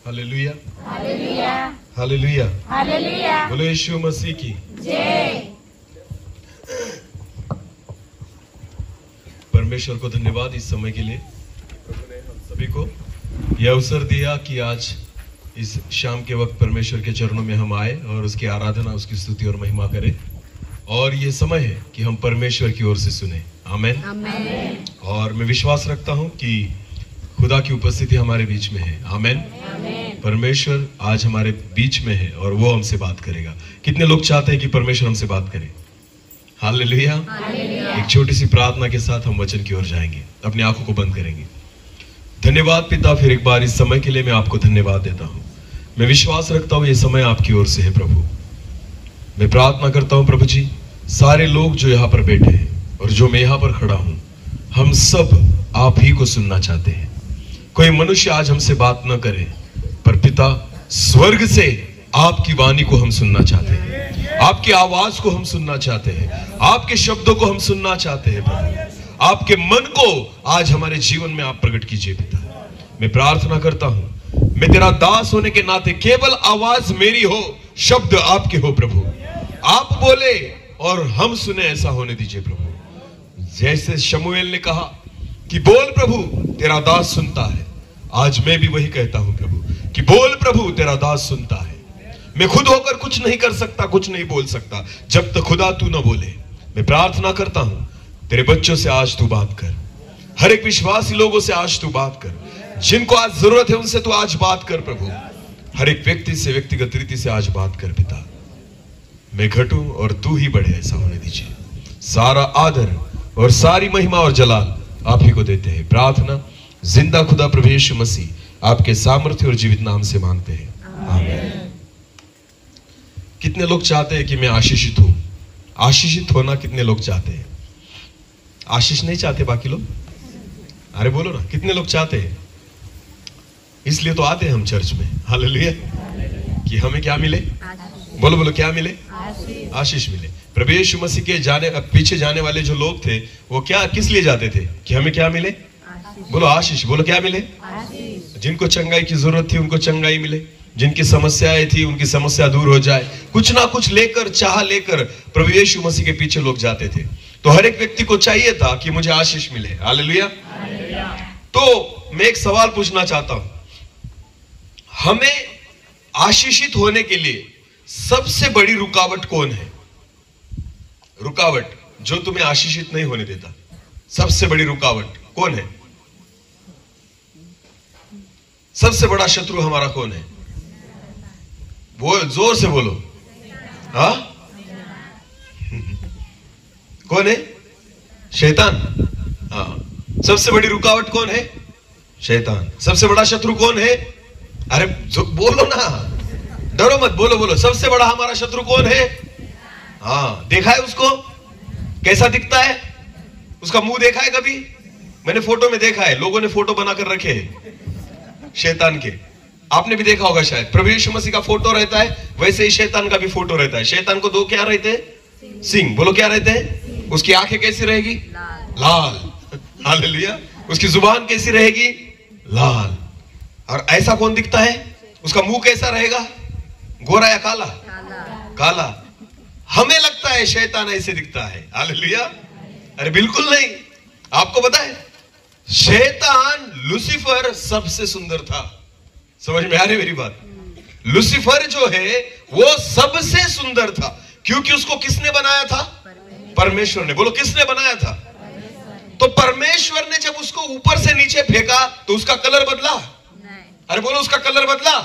Hallelujah, hallelujah, hallelujah. बोलो यीशु मसीह की जय। परमेश्वर को धन्यवाद इस समय के लिए। प्रभु ने हम सभी को यह अवसर दिया कि आज इस शाम के वक्त परमेश्वर के चरणों में हम आए और उसकी आराधना, उसकी स्तुति और महिमा करें। और ये समय है कि हम परमेश्वर की ओर से सुने। आमेन, आमेन। और मैं विश्वास रखता हूं कि खुदा की उपस्थिति हमारे बीच में है। आमेन, आमेन। परमेश्वर आज हमारे बीच में है और वो हमसे बात करेगा। कितने लोग चाहते हैं कि परमेश्वर हमसे बात करे? हालेलुया। एक छोटी सी प्रार्थना के साथ हम वचन की ओर जाएंगे। अपनी आंखों को बंद करेंगे। धन्यवाद पिता, फिर एक बार इस समय के लिए मैं आपको धन्यवाद देता हूँ। मैं विश्वास रखता हूँ ये समय आपकी ओर से है प्रभु। मैं प्रार्थना करता हूँ प्रभु जी, सारे लोग जो यहाँ पर बैठे हैं और जो मैं यहाँ पर खड़ा हूँ, हम सब आप ही को सुनना चाहते हैं। कोई मनुष्य आज हमसे बात न करे, पर पिता स्वर्ग से आपकी वाणी को हम सुनना चाहते हैं, आपकी आवाज को हम सुनना चाहते हैं, आपके शब्दों को हम सुनना चाहते हैं प्रभु। आपके मन को आज हमारे जीवन में आप प्रकट कीजिए पिता। मैं प्रार्थना करता हूं, मैं तेरा दास होने के नाते केवल आवाज मेरी हो, शब्द आपके हो प्रभु। आप बोले और हम सुने, ऐसा होने दीजिए प्रभु। जैसे शमूएल ने कहा कि बोल प्रभु तेरा दास सुनता है, आज मैं भी वही कहता हूं प्रभु कि बोल प्रभु तेरा दास सुनता है। मैं खुद होकर कुछ नहीं कर सकता, कुछ नहीं बोल सकता जब तक खुदा तू न बोले। मैं प्रार्थना करता हूं तेरे बच्चों से आज तू बात कर, हर एक विश्वासी लोगों से आज तू बात कर, जिनको आज जरूरत है उनसे तू आज बात कर प्रभु। हर एक व्यक्ति से व्यक्तिगत रीति से आज बात कर पिता। मैं घटूं और तू ही बढ़े, ऐसा होने दीजिए। सारा आदर और सारी महिमा और जलाल आप ही को देते हैं। प्रार्थना जिंदा खुदा प्रभु यीशु मसीह आपके सामर्थ्य और जीवित नाम से मांगते हैं, आमीन। कितने लोग चाहते हैं कि मैं आशीषित हूं? आशीषित होना कितने लोग चाहते हैं? आशीष नहीं चाहते बाकी लोग? अरे बोलो ना, कितने लोग चाहते हैं? इसलिए तो आते हैं हम चर्च में। हालेलुया। कि हमें क्या मिले? बोलो बोलो, क्या मिले? आशीष मिले। प्रभु यीशु मसीह के पीछे जाने वाले जो लोग थे, वो क्या किस लिए जाते थे? कि हमें क्या मिले? बोलो आशीष। बोलो क्या मिले? जिनको चंगाई की जरूरत थी उनको चंगाई मिले, जिनकी समस्याएं थी उनकी समस्या दूर हो जाए। कुछ ना कुछ लेकर, चाह लेकर प्रभु यीशु मसीह के पीछे लोग जाते थे। तो हर एक व्यक्ति को चाहिए था कि मुझे आशीष मिले। हालेलुया। तो मैं एक सवाल पूछना चाहता हूं, हमें आशीषित होने के लिए सबसे बड़ी रुकावट कौन है? रुकावट जो तुम्हें आशीषित नहीं होने देता, सबसे बड़ी रुकावट कौन है? सबसे बड़ा शत्रु हमारा कौन है? बोल, जोर से बोलो। हाँ, कौन है? शैतान। हाँ, सबसे बड़ी रुकावट कौन है? शैतान। सबसे बड़ा शत्रु कौन है? अरे बोलो ना, डरो मत, बोलो बोलो। सबसे बड़ा हमारा शत्रु कौन है? हाँ, देखा है उसको? कैसा दिखता है? उसका मुंह देखा है कभी? मैंने फोटो में देखा है, लोगों ने फोटो बनाकर रखे हैं शैतान के। आपने भी देखा होगा शायद। प्रभु यीशु मसीह का फोटो रहता है, वैसे ही शैतान का भी फोटो रहता है। शैतान को दो क्या रहते हैं? सिंह। बोलो क्या रहते हैं? उसकी आंखें कैसी रहेगी? लाल। हालेलुया। उसकी जुबान कैसी रहेगी? लाल। और ऐसा कौन दिखता है? उसका मुंह कैसा रहेगा? गोरा या काला? काला। हमें लगता है शैतान ऐसे दिखता है। हालेलुया। अरे बिल्कुल नहीं। आपको पता है शैतान लूसीफर सबसे सुंदर था। समझ में आ रही मेरी बात? लूसीफर जो है वो सबसे सुंदर था, क्योंकि उसको किसने बनाया था? परमेश्वर ने। बोलो किसने बनाया था? तो परमेश्वर ने जब उसको ऊपर से नीचे फेंका तो उसका कलर बदला? अरे बोलो, उसका कलर बदला?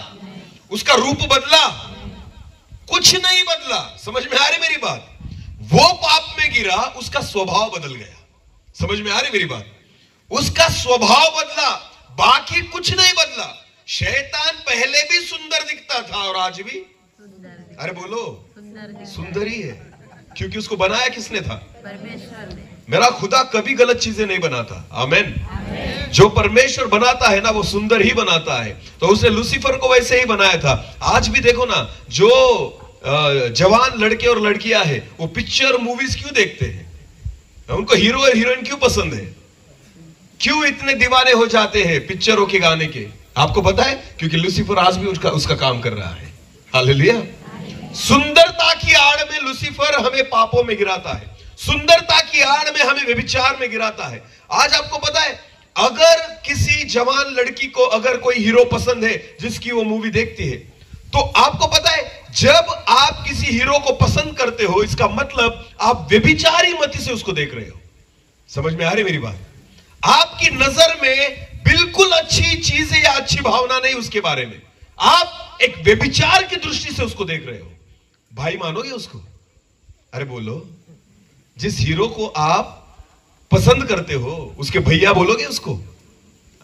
उसका रूप बदला? कुछ नहीं बदला। समझ में आ रही मेरी बात? वो पाप में गिरा, उसका स्वभाव बदल गया। समझ में आ रही मेरी बात? उसका स्वभाव बदला, बाकी कुछ नहीं बदला। शैतान पहले भी सुंदर दिखता था और आज भी अरे बोलो सुंदर ही है, क्योंकि उसको बनाया किसने था? परमेश्वर ने। मेरा खुदा कभी गलत चीजें नहीं बनाता। आमेन। जो परमेश्वर बनाता है ना, वो सुंदर ही बनाता है। तो उसने लूसीफर को वैसे ही बनाया था। आज भी देखो ना, जो जवान लड़के और लड़कियां हैं, वो पिक्चर मूवीज क्यों देखते हैं? उनको हीरो और हीरोइन क्यों पसंद है? क्यों इतने दीवाने हो जाते हैं पिक्चरों के गाने के? आपको पता है? क्योंकि लूसीफर आज भी उसका काम कर रहा है। हालेलुया। सुंदरता की आड़ में लूसीफर हमें पापों में गिराता है। सुंदरता की आड़ में हमें व्यभिचार में गिराता है। आज आपको पता है, अगर किसी जवान लड़की को अगर कोई हीरो पसंद है जिसकी वो मूवी देखती है, तो आपको पता है जब आप किसी हीरो को पसंद करते हो, इसका मतलब आप व्यभिचारी मति से उसको देख रहे हो। समझ में आ रही मेरी बात? आपकी नजर में बिल्कुल अच्छी चीजें या अच्छी भावना नहीं उसके बारे में, आप एक व्यभिचार की दृष्टि से उसको देख रहे हो। भाई मानोगे उसको? अरे बोलो, जिस हीरो को आप पसंद करते हो उसके भैया बोलोगे उसको?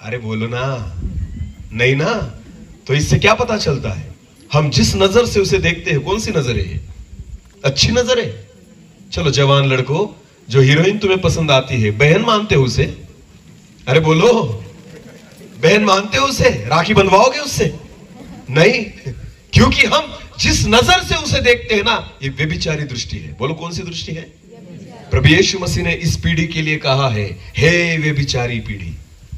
अरे बोलो ना, नहीं ना। तो इससे क्या पता चलता है? हम जिस नजर से उसे देखते हैं, कौन सी नजर है ये? अच्छी नजर है। चलो जवान लड़कों, जो हीरोइन तुम्हें पसंद आती है, बहन मानते हो उसे? अरे बोलो, बहन मानते हो उसे? राखी बंधवाओगे उससे? नहीं, क्योंकि हम जिस नजर से उसे देखते हैं ना, ये व्यभिचारी दृष्टि है। बोलो कौन सी दृष्टि है? प्रभु यीशु मसीह ने इस पीढ़ी के लिए कहा है, हे व्यभिचारी पीढ़ी,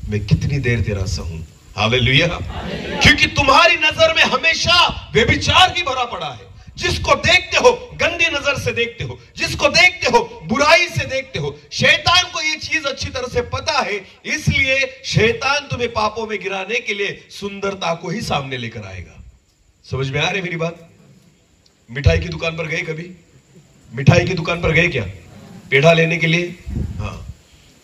मैं कितनी देर तेरा सहूं। हालेलुया। क्योंकि तुम्हारी नजर में हमेशा व्यभिचार ही भरा पड़ा है। जिसको देखते हो गंदी नजर से देखते हो, जिसको देखते हो बुराई से देखते हो। शैतान को ये चीज अच्छी तरह से पता है, इसलिए शैतान तुम्हें पापों में गिराने के लिए सुंदरता को ही सामने लेकर आएगा। समझ में आ रही मेरी बात? मिठाई की दुकान पर गए कभी? मिठाई की दुकान पर गए क्या पेड़ा लेने के लिए? हाँ।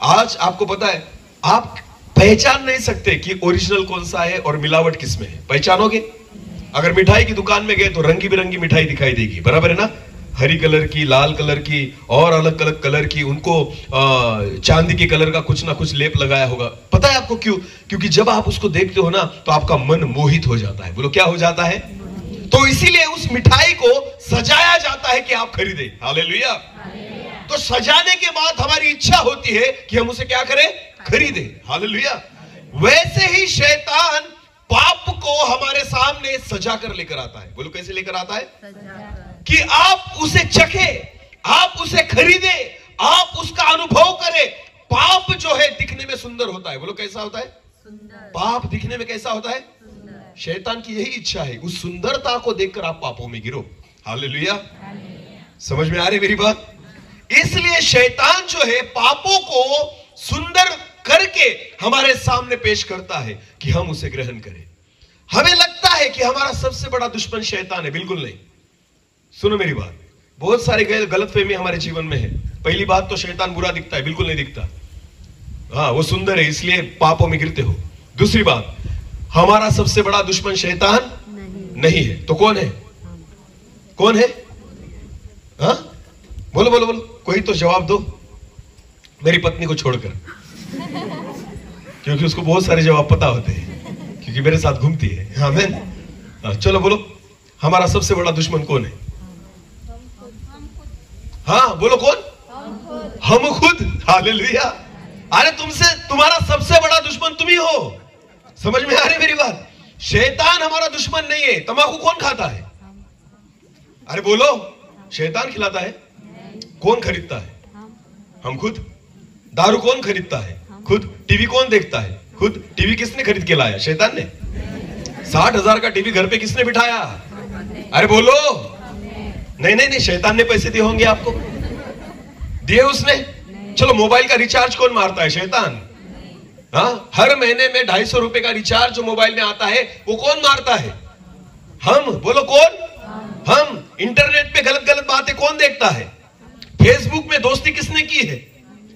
आज आपको पता है, आप पहचान नहीं सकते कि ओरिजिनल कौन सा है और मिलावट किसमें है। पहचानोगे? अगर मिठाई की दुकान में गए तो रंगी बिरंगी मिठाई दिखाई देगी, बराबर है ना? हरी कलर की, लाल कलर की और अलग अलग कलर की, उनको चांदी के कलर का कुछ ना कुछ लेप लगाया होगा। पता है आपको क्यों? क्योंकि जब आप उसको देखते हो ना, तो आपका मन मोहित हो जाता है। बोलो क्या हो जाता है? तो इसीलिए उस मिठाई को सजाया जाता है कि आप खरीदे। हालेलुया। तो सजाने के बाद हमारी इच्छा होती है कि हम उसे क्या करें? खरीदे। हालेलुया। वैसे ही शैतान पाप को हमारे सामने सजा कर लेकर आता है। बोलो कैसे लेकर आता है? कि आप उसे चखे, आप उसे खरीदे, आप उसका अनुभव करें। पाप जो है दिखने में सुंदर होता है। बोलो कैसा होता है? पाप दिखने में कैसा होता है? शैतान की यही इच्छा है, उस सुंदरता को देखकर आप पापों में गिरो। हालेलुया। समझ में आ रही मेरी बात? इसलिए शैतान जो है पापों को सुंदर करके हमारे सामने पेश करता है कि हम उसे ग्रहण करें। हमें लगता है कि हमारा सबसे बड़ा दुश्मन शैतान है। बिल्कुल नहीं। सुनो मेरी बात, बहुत सारी गलतफहमी हमारे जीवन में है। पहली बात तो शैतान बुरा दिखता है, बिल्कुल नहीं दिखता। हाँ, वो सुंदर है इसलिए पापों में गिरते हो। दूसरी बात, हमारा सबसे बड़ा दुश्मन शैतान नहीं है तो कौन है? कौन है? हाँ, बोलो बोलो बोलो, कोई तो जवाब दो। मेरी पत्नी को छोड़कर, क्योंकि उसको बहुत सारे जवाब पता होते हैं, क्योंकि मेरे साथ घूमती है। हाँ बहन, चलो बोलो, हमारा सबसे बड़ा दुश्मन कौन है? हाँ बोलो, कौन? हम खुद। हालेलुया। अरे तुम्हारा सबसे बड़ा दुश्मन तुम ही हो। समझ में आ रही मेरी बात? शैतान हमारा दुश्मन नहीं है। तंबाकू कौन खाता है? अरे बोलो, शैतान खिलाता है। कौन खरीदता है? हम खुद। दारू कौन खरीदता है? खुद। टीवी कौन देखता है? खुद। टीवी किसने खरीद के लाया? शैतान ने। 60,000 का टीवी घर पे किसने बिठाया? अरे बोलो। नहीं नहीं नहीं, शैतान ने पैसे दिए होंगे आपको, दिए उसने। चलो, मोबाइल का रिचार्ज कौन मारता है? शैतान। हाँ, हर महीने में 250 रुपए का रिचार्ज जो मोबाइल में आता है वो कौन मारता है? हम। बोलो, कौन? हम। इंटरनेट पे गलत गलत बातें कौन देखता है? फेसबुक में दोस्ती किसने की है?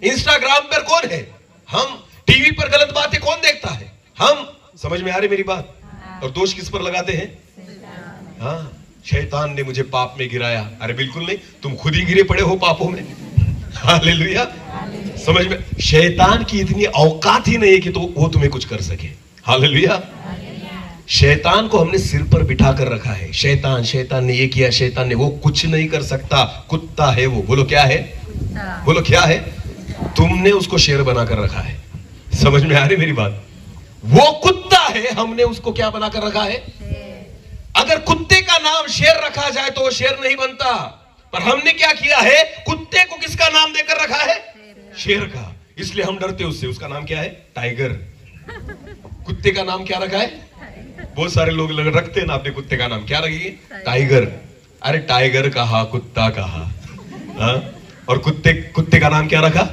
इंस्टाग्राम पर कौन है? हम। टीवी पर गलत बातें कौन देखता है? हम। समझ में आ रही मेरी बात? और दोष किस पर लगाते हैं? हाँ, शैतान ने मुझे पाप में गिराया। अरे बिल्कुल नहीं, तुम खुद ही गिरे पड़े हो पापों में। हालेलुया। समझ में? शैतान की इतनी औकात ही नहीं है कि तो वो तुम्हें कुछ कर सके। हालेलुया। शैतान को हमने सिर पर बिठा कर रखा है। शैतान, शैतान ने ये किया, शैतान ने वो, कुछ नहीं कर सकता। कुत्ता है वो। बोलो क्या है? बोलो क्या है? तुमने उसको शेर बनाकर रखा है। समझ में आ रही मेरी बात? वो कुत्ता है, हमने उसको क्या बनाकर रखा है? अगर कुत्ते का नाम शेर रखा जाए तो वो शेर नहीं बनता, पर हमने क्या किया है? कुत्ते को किसका नाम देकर रखा है? शेर का। इसलिए हम डरते उससे। उसका नाम क्या है? टाइगर। कुत्ते का नाम क्या रखा है? बहुत सारे लोग रखते हैं ना अपने कुत्ते का नाम, क्या रखेंगे? टाइगर। अरे टाइगर कहा, कुत्ता कहा। हाँ? और कुत्ते का नाम क्या रखा?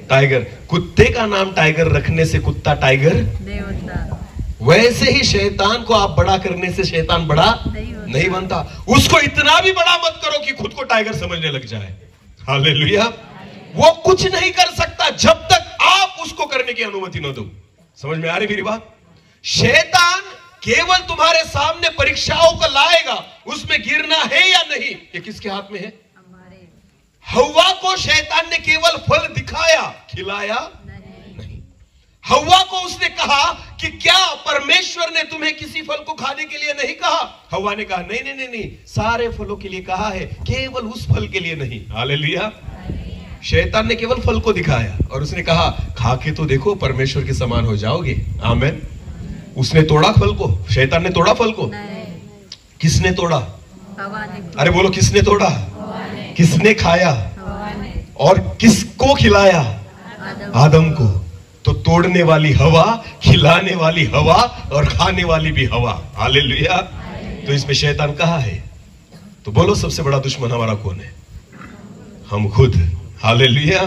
टाइगर। कुत्ते का नाम टाइगर रखने से कुत्ता टाइगर नहीं होता। वैसे ही शैतान को आप बड़ा करने से शैतान बड़ा नहीं बनता। उसको इतना भी बड़ा मत करो कि खुद को टाइगर समझने लग जाए। हालेलुया। वो कुछ नहीं कर सकता जब तक आप उसको करने की अनुमति न दो। समझ में आ रही मेरी बात? शैतान केवल तुम्हारे सामने परीक्षाओं को लाएगा, उसमें गिरना है या नहीं ये किसके हाथ में है? हव्वा को शैतान ने केवल फल दिखाया, खिलाया नहीं। हव्वा को उसने कहा कि क्या परमेश्वर ने तुम्हें किसी फल को खाने के लिए नहीं कहा? हव्वा ने कहा नहीं नहीं नहीं नहीं, सारे फलों के लिए कहा है, केवल उस फल के लिए नहीं। हालेलुया। शैतान ने केवल फल को दिखाया और उसने कहा खा के तो देखो, परमेश्वर के समान हो जाओगे। आमीन। उसने तोड़ा फल को? शैतान ने तोड़ा फल को? किसने तोड़ा? अरे बोलो, किसने तोड़ा? किसने खाया? और किसको खिलाया? आदम को। तो तोड़ने वाली हवा, खिलाने वाली हवा और खाने वाली भी हवा। हालेलुया। तो इसमें शैतान कहाँ है? तो बोलो, सबसे बड़ा दुश्मन हमारा कौन है? हम खुद। हालेलुया।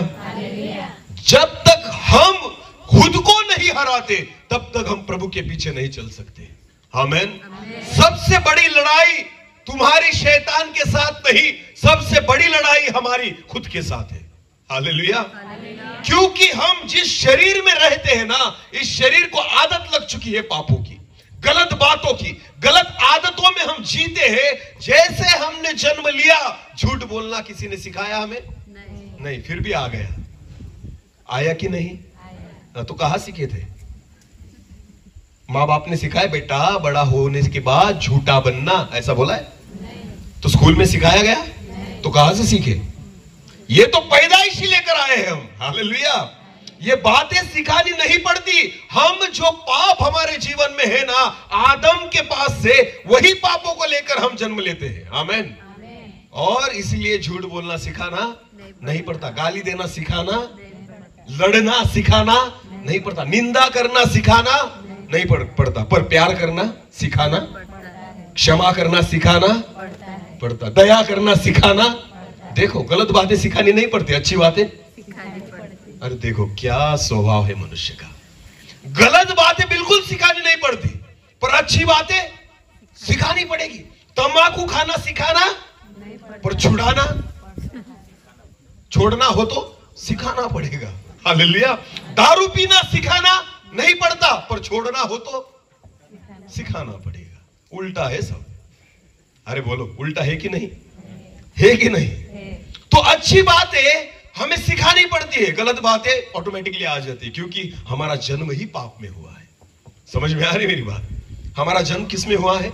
जब तक हम खुद को नहीं हराते तब तक हम प्रभु के पीछे नहीं चल सकते। आमीन। सबसे बड़ी लड़ाई तुम्हारी शैतान के साथ नहीं, सबसे बड़ी लड़ाई हमारी खुद के साथ है। हालेलुया। क्योंकि हम जिस शरीर में रहते हैं ना, इस शरीर को आदत लग चुकी है पापों की, गलत बातों की, गलत आदतों में हम जीते हैं। जैसे हमने जन्म लिया, झूठ बोलना किसी ने सिखाया हमें? नहीं, फिर भी आ गया। आया कि नहीं? तो कहां सीखे थे? माँ बाप ने सिखाया बेटा बड़ा होने के बाद झूठा बनना, ऐसा बोला है? तो स्कूल में सिखाया गया? तो कहां से सीखे? ये तो पैदाइश ही लेकर आए हैं हम। हालेलुया। ये बातें सिखानी नहीं पड़ती। हम जो पाप हमारे जीवन में है ना, आदम के पास से वही पापों को लेकर हम जन्म लेते हैं। आमीन। और इसलिए झूठ बोलना सिखाना नहीं पड़ता, गाली देना सिखाना, लड़ना सिखाना नहीं पड़ता, निंदा करना सिखाना नहीं पड़ता, पर प्यार करना सिखाना, क्षमा करना सिखाना पड़ता, दया करना सिखाना। देखो, गलत बातें सिखानी नहीं पड़ती, अच्छी बातें सिखानी पड़ती। अरे देखो क्या स्वभाव है मनुष्य का। गलत बातें बिल्कुल सिखानी नहीं पड़ती, पर अच्छी बातें सिखानी पड़ेगी। तंबाकू खाना सिखाना पर छुड़ाना, छोड़ना हो तो सिखाना पड़ेगा। हालेलुया। दारू पीना सिखाना नहीं पड़ता, पर छोड़ना हो तो सिखाना पड़ेगा। उल्टा है सब। अरे बोलो, उल्टा है कि नहीं? है कि नहीं? तो अच्छी बात है, हमें सिखानी पड़ती है। गलत बातें ऑटोमेटिकली आ जाती है, क्योंकि हमारा जन्म ही पाप में हुआ है। समझ में आ रही मेरी बात? हमारा जन्म किस में हुआ है?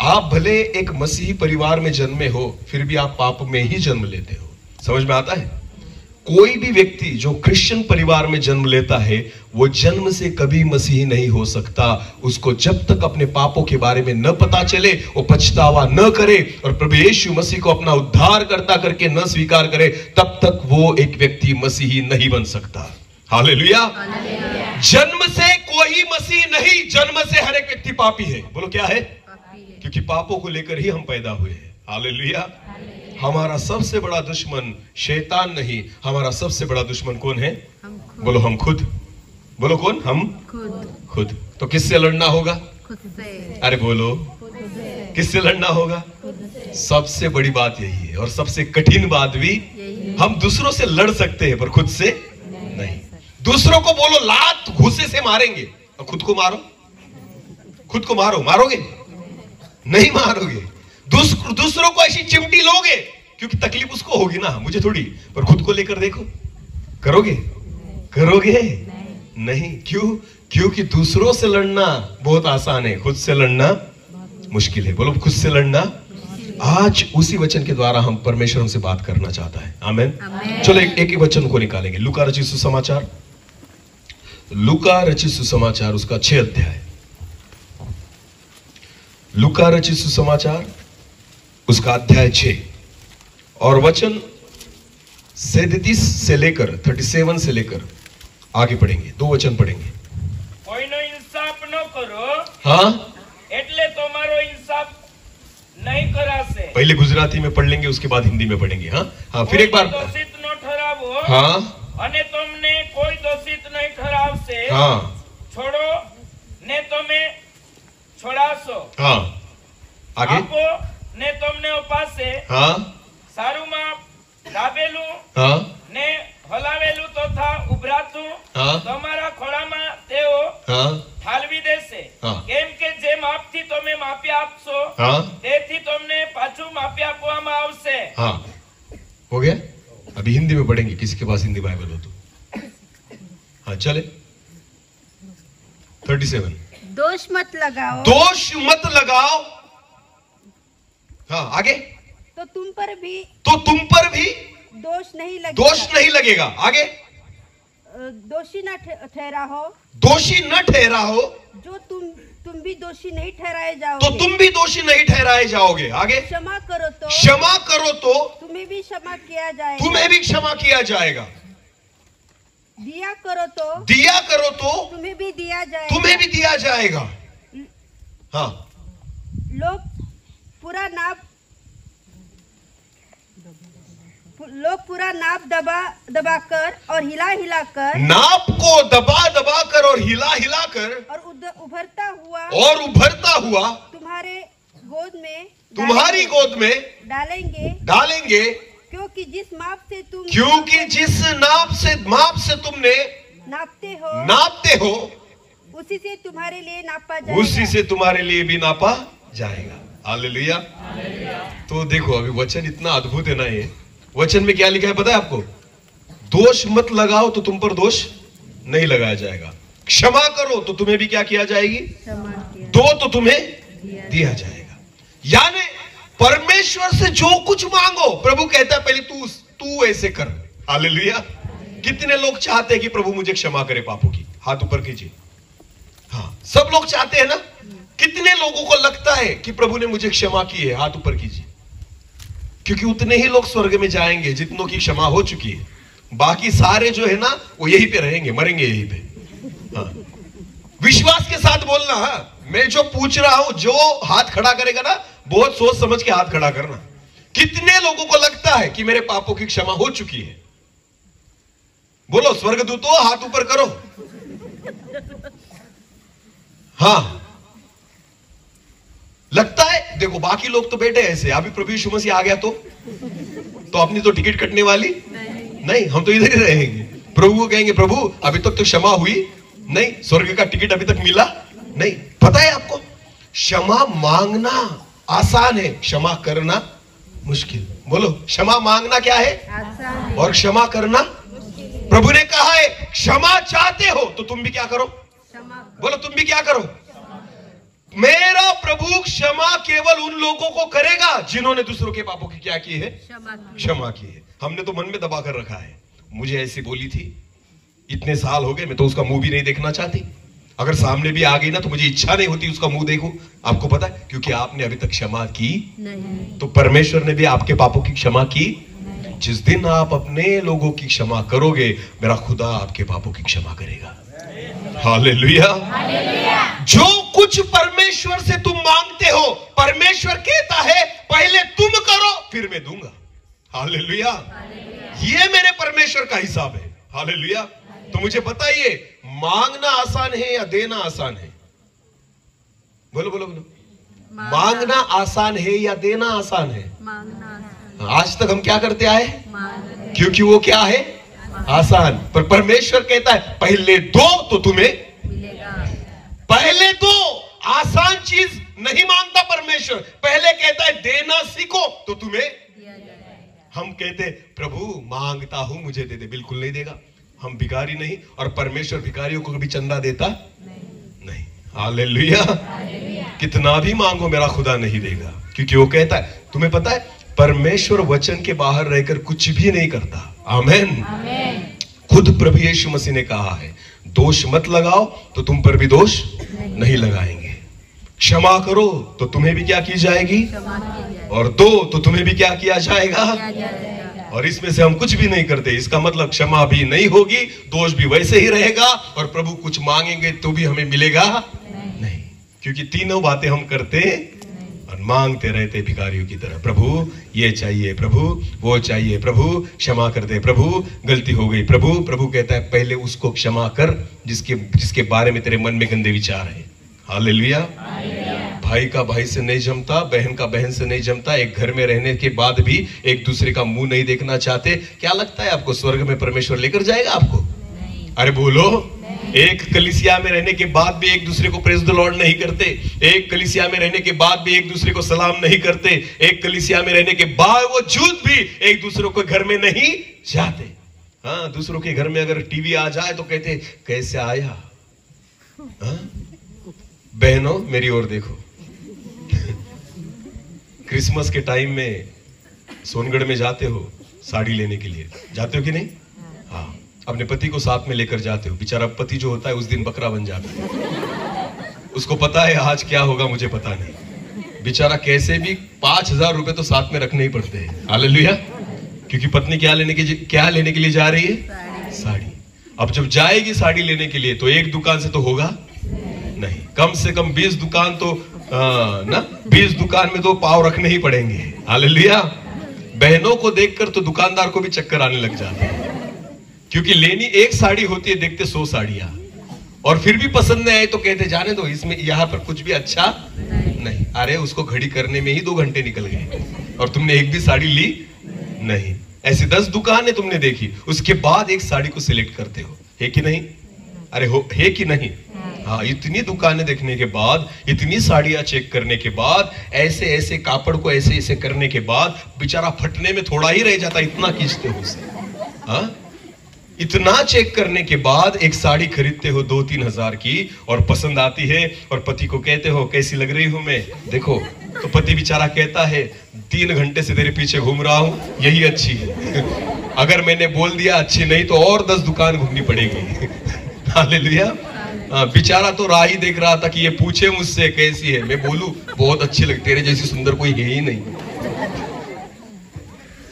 आप भले एक मसीही परिवार में जन्मे हो, फिर भी आप पाप में ही जन्म लेते हो। समझ में आता है? कोई भी व्यक्ति जो क्रिश्चियन परिवार में जन्म लेता है, वो जन्म से कभी मसीही नहीं हो सकता। उसको जब तक अपने पापों के बारे में न पता चले, वो पछतावा न करे और प्रभु यीशु मसीह को अपना उद्धारकर्ता करके न स्वीकार करे, तब तक वो एक व्यक्ति मसीही नहीं बन सकता। हालेलुया। जन्म से कोई मसीह नहीं, जन्म से हर एक व्यक्ति पापी है। बोलो क्या है? क्योंकि पापों को लेकर ही हम पैदा हुए हैं। हालेलुया। हमारा सबसे बड़ा दुश्मन शैतान नहीं, हमारा सबसे बड़ा दुश्मन कौन है? बोलो हम खुद। बोलो कौन? हम खुद। तो किससे लड़ना होगा? खुद से। अरे बोलो, किससे लड़ना होगा? सबसे बड़ी बात यही है, और सबसे कठिन बात भी। हम दूसरों से लड़ सकते हैं, पर खुद से नहीं। दूसरों को बोलो लात घूसे से मारेंगे, और खुद को मारो। खुद को मारो, मारोगे? नहीं मारोगे। दूसरों को ऐसी चिमटी लोगे, क्योंकि तकलीफ उसको होगी ना, मुझे थोड़ी। पर खुद को लेकर देखो, करोगे? करोगे? नहीं। क्यों? क्योंकि दूसरों से लड़ना बहुत आसान है, खुद से लड़ना मुश्किल है। बोलो खुद से लड़ना। आज उसी वचन के द्वारा हम परमेश्वर हमसे बात करना चाहता है। आमेन। चलो एक वचन को निकालेंगे। लूका रचित सुसमाचार, लूका रचित सुसमाचार उसका 6 अध्याय। लूका रचित सुसमाचार उसका अध्याय 6 और वचन 37 से लेकर 37 से लेकर आगे पढ़ेंगे। 2 वचन पढ़ेंगे। कोईनो इंसाफ न करो, हाँ, एटले तोमारो इंसाफ नहीं करासे। पहले गुजराती में पढ़ लेंगे, उसके बाद हिंदी में पढ़ेंगे। हाँ, फिर एक बार। दोषित न ठहरावो, हाँ, अने तुमने कोई दोषित नहीं ठहरावसे, हाँ, छोड़ो ने तमे छोड़ासो। हाँ, आगे। आपो ने तुमने उपासे, हाँ, सारुमा दाबेलू, हाँ, ने हलावेलू तथा उभरातू, हाँ, તમારા ખોળામાં તેઓ हाँ, ઠાલવી દેશે। हाँ, કેમ કે જે માપથી તમે માપી આપશો, हाँ, તેથી તમને પાછું માપી આપવામાં આવશે। हाँ, हो गया। अभी हिंदी में पढ़ेंगे, किसी के पास हिंदी बाइबल हो तो। हाँ चले। 37। दोष मत लगाओ, दोष मत लगाओ। हाँ, आगे। तो तुम पर भी दोष नहीं लगेगा। दोष नहीं लगेगा। आगे। दोषी न ठहरा हो, दोषी न ठहरा हो, जो तुम भी दोषी नहीं ठहराए तो जाओगे। तुम भी दोषी नहीं ठहराए जाओगे। आगे। क्षमा करो तो तुम्हें भी क्षमा किया जाएगा। तुम्हें भी क्षमा किया जाएगा। दिया करो तो तुम्हें भी दिया जाएगा। हाँ, लोग पूरा नाप दबा कर और हिला कर, नाप को दबा कर और हिला कर और उभरता हुआ तुम्हारी गोद में डालेंगे। क्योंकि जिस माप से तुमने नापते हो, उसी से तुम्हारे लिए भी नापा जाएगा। हालेलुया। तो देखो, अभी वचन इतना अद्भुत है ना। ये वचन में क्या लिखा है पता है आपको? दोष मत लगाओ तो तुम पर दोष नहीं लगाया जाएगा। क्षमा करो तो तुम्हें भी क्या किया जाएगी? दो तो तुम्हें दिया जाएगा। यानी परमेश्वर से जो कुछ मांगो, प्रभु कहता है पहले तू ऐसे कर। हालेलुया। कितने लोग चाहते हैं कि प्रभु मुझे क्षमा करे पापों की? हाथ ऊपर कीजिए। हाँ, सब लोग चाहते हैं ना। कितने लोगों को लगता है कि प्रभु ने मुझे क्षमा की है? हाथ ऊपर कीजिए। क्योंकि उतने ही लोग स्वर्ग में जाएंगे जितनों की क्षमा हो चुकी है। बाकी सारे जो है ना, वो यहीं पे रहेंगे, मरेंगे यहीं पे। हाँ, विश्वास के साथ बोलना। हाँ, मैं जो पूछ रहा हूं, जो हाथ खड़ा करेगा ना, बहुत सोच समझ के हाथ खड़ा करना। कितने लोगों को लगता है कि मेरे पापों की क्षमा हो चुकी है? बोलो स्वर्गदूतों, हाथ ऊपर करो। हाँ, लगता है। देखो बाकी लोग तो बैठे ऐसे, अभी प्रभु यीशु मसीह आ गया तो अपनी तो टिकट कटने वाली नहीं, हम तो इधर ही रहेंगे। प्रभु को कहेंगे प्रभु अभी तक तो क्षमा हुई नहीं, स्वर्ग का टिकट अभी तक मिला नहीं। पता है आपको, क्षमा मांगना आसान है, क्षमा करना मुश्किल। बोलो, क्षमा मांगना क्या है आसान और क्षमा करना। प्रभु ने कहा है क्षमा चाहते हो तो तुम भी क्या करो, क्षमा बोलो तुम भी क्या करो। मेरा प्रभु क्षमा केवल उन लोगों को करेगा जिन्होंने दूसरों के पापों की क्या की है, क्षमा की है। हमने तो मन में दबा कर रखा है, मुझे ऐसी बोली थी, इतने साल हो गए, मैं तो उसका मुंह भी नहीं देखना चाहती। अगर सामने भी आ गई ना तो मुझे इच्छा नहीं होती उसका मुंह देखूं। आपको पता है, क्योंकि आपने अभी तक क्षमा की नहीं। तो परमेश्वर ने भी आपके पापों की क्षमा की। जिस दिन आप अपने लोगों की क्षमा करोगे, मेरा खुदा आपके पापों की क्षमा करेगा। हालेलुया। जो कुछ परमेश्वर से तुम मांगते हो, परमेश्वर कहता है पहले तुम करो फिर मैं दूंगा। हालेलुया। ये मेरे परमेश्वर का हिसाब है। हालेलुया। तो मुझे बताइए, मांगना आसान है या देना आसान है? बोलो बोलो बोलो। मांगना आसान है या देना आसान है? मांगना आज तक हम क्या करते आए? मांगना क्योंकि वो क्या है, आसान। पर परमेश्वर कहता है पहले दो तो तुम्हें मिलेगा। पहले दो। आसान चीज नहीं मांगता परमेश्वर, पहले कहता है देना सीखो तो तुम्हें दिया जाएगा। हम कहते प्रभु मांगता हूं मुझे दे दे, बिल्कुल नहीं देगा। हम भिखारी नहीं, और परमेश्वर भिखारियों को कभी चंदा देता नहीं। हालेलुया। कितना भी मांगो मेरा खुदा नहीं देगा, क्योंकि वो कहता है, तुम्हें पता है परमेश्वर वचन के बाहर रहकर कुछ भी नहीं करता। आमेन। खुद प्रभु यीशु मसीह ने कहा है, दोष मत लगाओ तो तुम पर भी दोष नहीं लगाएंगे। क्षमा करो तो तुम्हें भी क्या की जाएगी, क्षमा की जाए और दो तो तुम्हें भी क्या किया जाएगा। किया जाएगा। और इसमें से हम कुछ भी नहीं करते, इसका मतलब क्षमा भी नहीं होगी, दोष भी वैसे ही रहेगा, और प्रभु कुछ मांगेंगे तो भी हमें मिलेगा नहीं, क्योंकि तीनों बातें हम करते और मांगते रहते भिखारियों की तरह। प्रभु ये चाहिए, प्रभु वो चाहिए, प्रभु क्षमा कर दे, प्रभु गलती हो गई, प्रभु। प्रभु कहता है पहले उसको क्षमा कर जिसके बारे में तेरे मन में गंदे विचार है। हालेलुया। भाई का भाई से नहीं जमता, बहन का बहन से नहीं जमता, एक घर में रहने के बाद भी एक दूसरे का मुंह नहीं देखना चाहते। क्या लगता है आपको स्वर्ग में परमेश्वर लेकर जाएगा आपको? अरे बोलो। एक कलीसिया में रहने के बाद भी एक दूसरे को प्रेज द लॉर्ड नहीं करते, एक कलीसिया में रहने के बाद भी एक दूसरे को सलाम नहीं करते, एक कलीसिया में रहने के बावजूद भी एक दूसरे को घर में नहीं जाते। हाँ, दूसरों के घर में अगर टीवी आ जाए तो कहते कैसे आया। हाँ? बहनों मेरी ओर देखो, क्रिसमस के टाइम में सोनगढ़ में जाते हो साड़ी लेने के लिए, जाते हो कि नहीं? हाँ, अपने पति को साथ में लेकर जाते हो। बेचारा पति जो होता है उस दिन बकरा बन जाता है, उसको पता है आज क्या होगा मुझे पता नहीं। बेचारा कैसे भी 5,000 रुपए तो साथ में रखने ही पड़ते हैं। हालेलुया। क्योंकि पत्नी क्या लेने के लिए जा रही है? साड़ी। अब जब जाएगी साड़ी लेने के लिए तो एक दुकान से तो होगा नहीं, कम से कम 20 दुकान तो ना 20 दुकान में तो पाव रखने ही पड़ेंगे। हालेलुया। बहनों को देखकर तो दुकानदार को भी चक्कर आने लग जाता है, क्योंकि लेनी एक साड़ी होती है, देखते 100 साड़ियां, और फिर भी पसंद नहीं आए तो कहते जाने दो, इसमें यहाँ पर कुछ भी अच्छा नहीं। अरे उसको घड़ी करने में ही 2 घंटे निकल गए और तुमने एक भी साड़ी ली नहीं। ऐसी 10 दुकानें तुमने देखी, उसके बाद एक साड़ी को सिलेक्ट करते हो, है कि नहीं? अरे हो, है कि नहीं? हाँ, इतनी दुकानें देखने के बाद, इतनी साड़ियां चेक करने के बाद, ऐसे ऐसे कापड़ को ऐसे ऐसे करने के बाद बेचारा फटने में थोड़ा ही रह जाता, इतना खींचते हो उसे। हाँ, इतना चेक करने के बाद एक साड़ी खरीदते हो 2-3 हजार की, और पसंद आती है, और पति को कहते हो कैसी लग रही हूं मैं, देखो। तो पति बेचारा कहता है 3 घंटे से तेरे पीछे घूम रहा हूं, यही अच्छी है। अगर मैंने बोल दिया अच्छी नहीं तो और 10 दुकान घूमनी पड़ेगी। हालेलुया। बेचारा तो राह ही देख रहा था कि ये पूछे मुझसे कैसी है, मैं बोलूं बहुत अच्छी लगती, तेरे जैसी सुंदर कोई है ही नहीं।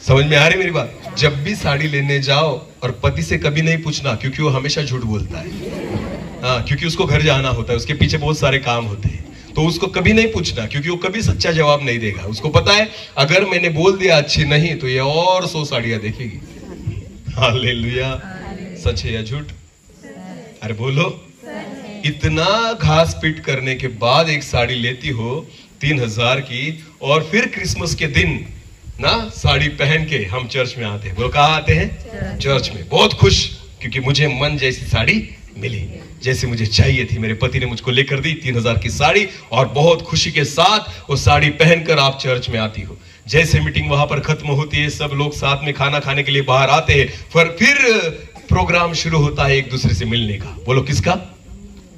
समझ में आ रही मेरी बात? जब भी साड़ी लेने जाओ और पति से कभी नहीं पूछना, क्योंकि वो हमेशा झूठ बोलता है। हाँ, क्योंकि उसको घर जाना होता है, उसके पीछे बहुत सारे काम होते हैं, तो उसको कभी नहीं पूछना, क्योंकि वो कभी सच्चा जवाब नहीं देगा। उसको पता है अगर मैंने बोल दिया अच्छी नहीं तो ये और 100 साड़ियां देखेगी। हालेलुया। सच है या झूठ? अरे बोलो। इतना घास पीट करने के बाद एक साड़ी लेती हो 3000 की, और फिर क्रिसमस के दिन ना साड़ी पहन के हम चर्च में आते हैं। बोलो कहाँ आते हैं? चर्च में। बहुत खुश, क्योंकि मुझे मन जैसी साड़ी मिली, जैसे मुझे चाहिए थी। मेरे पति ने मुझको लेकर दी 3000 की साड़ी, और बहुत खुशी के साथ वो साड़ी पहनकर आप चर्च में आती हो। जैसे मीटिंग वहां पर खत्म होती है, सब लोग साथ में खाना खाने के लिए बाहर आते हैं, फिर प्रोग्राम शुरू होता है एक दूसरे से मिलने का। बोलो किसका?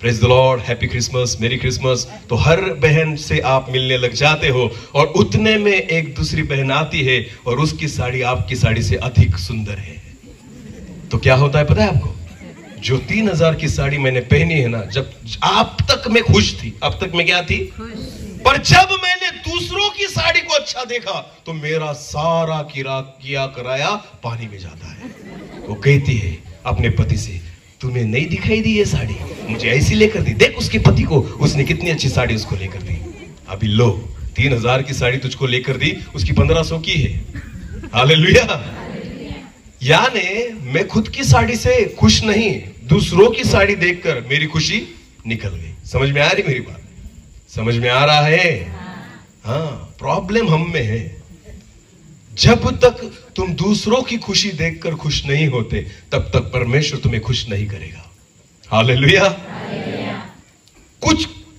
Praise the Lord, happy Christmas, मेरी क्रिसमस। तो हर बहन से आप मिलने लग जाते हो, और उतने में एक दूसरी बहन आती है और उसकी साड़ी आपकी साड़ी से अधिक सुंदर है। तो क्या होता है पता है आपको? जो 3000 की साड़ी मैंने पहनी है ना, जब आप तक मैं खुश थी, अब तक मैं क्या थी? पर जब मैंने दूसरों की साड़ी को अच्छा देखा तो मेरा सारा किया कराया पानी में जाता है। वो कहती है अपने पति से, तुम्हें नहीं दिखाई दी ये साड़ी? मुझे ऐसी लेकर दी, देख उसके पति को, उसने कितनी अच्छी साड़ी उसको लेकर दी। अभी लो 3000 की साड़ी तुझको लेकर दी, उसकी 1500 की है। हालेलुया। यानी मैं खुद की साड़ी से खुश नहीं, दूसरों की साड़ी देखकर मेरी खुशी निकल गई। समझ में आ रही मेरी बात? समझ में आ रहा है? हाँ, प्रॉब्लम हम में है। जब तक तुम दूसरों की खुशी देखकर खुश नहीं होते, तब तक परमेश्वर तुम्हें खुश नहीं करेगा। हालेलुया।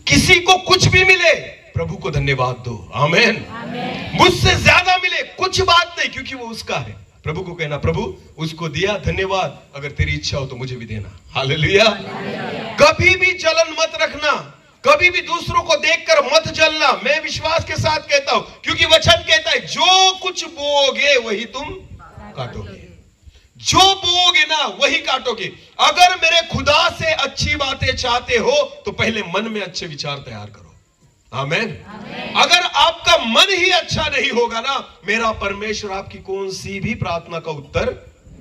किसी को कुछ भी मिले, प्रभु को धन्यवाद दो। आमेन। मुझसे ज्यादा मिले, कुछ बात नहीं, क्योंकि वो उसका है। प्रभु को कहना, प्रभु उसको दिया, धन्यवाद, अगर तेरी इच्छा हो तो मुझे भी देना। हालेलुया। कभी भी जलन मत रखना, कभी भी दूसरों को देखकर मत जलना। मैं विश्वास के साथ कहता हूं, क्योंकि वचन कहता है जो कुछ बोओगे वही तुम काटोगे। जो बोओगे ना वही काटोगे। अगर मेरे खुदा से अच्छी बातें चाहते हो तो पहले मन में अच्छे विचार तैयार करो। आमेन। अगर आपका मन ही अच्छा नहीं होगा ना, मेरा परमेश्वर आपकी कौन सी भी प्रार्थना का उत्तर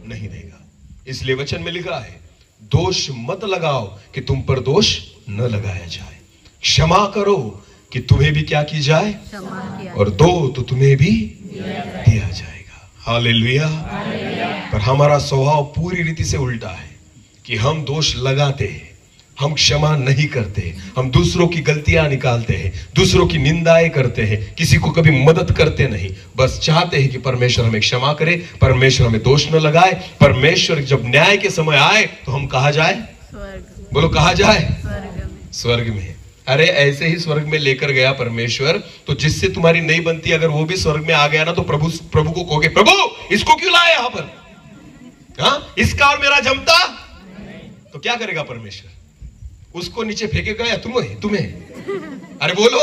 नहीं देगा। इसलिए वचन में लिखा है, दोष मत लगाओ कि तुम पर दोष न लगाया जाए, क्षमा करो कि तुम्हें भी क्या की जाए, और दो तो तुम्हें भी दिया जाएगा। हालेलुया। पर हमारा स्वभाव पूरी रीति से उल्टा है कि हम दोष लगाते हैं, हम क्षमा नहीं करते, हम दूसरों की गलतियां निकालते हैं, दूसरों की निंदाएं करते हैं, किसी को कभी मदद करते नहीं, बस चाहते हैं कि परमेश्वर हमें क्षमा करे, परमेश्वर हमें दोष न लगाए। परमेश्वर जब न्याय के समय आए तो हम कहा जाए? बोलो कहा जाए? स्वर्ग में। अरे ऐसे ही स्वर्ग में लेकर गया परमेश्वर, तो जिससे तुम्हारी नहीं बनती, अगर वो भी स्वर्ग में आ गया ना, तो प्रभु को कहोगे, प्रभु इसको क्यों लाया यहां पर? हाँ, इसका और मेरा जमता? तो क्या करेगा परमेश्वर? उसको नीचे फेंकेगा या तुम्हें? अरे बोलो,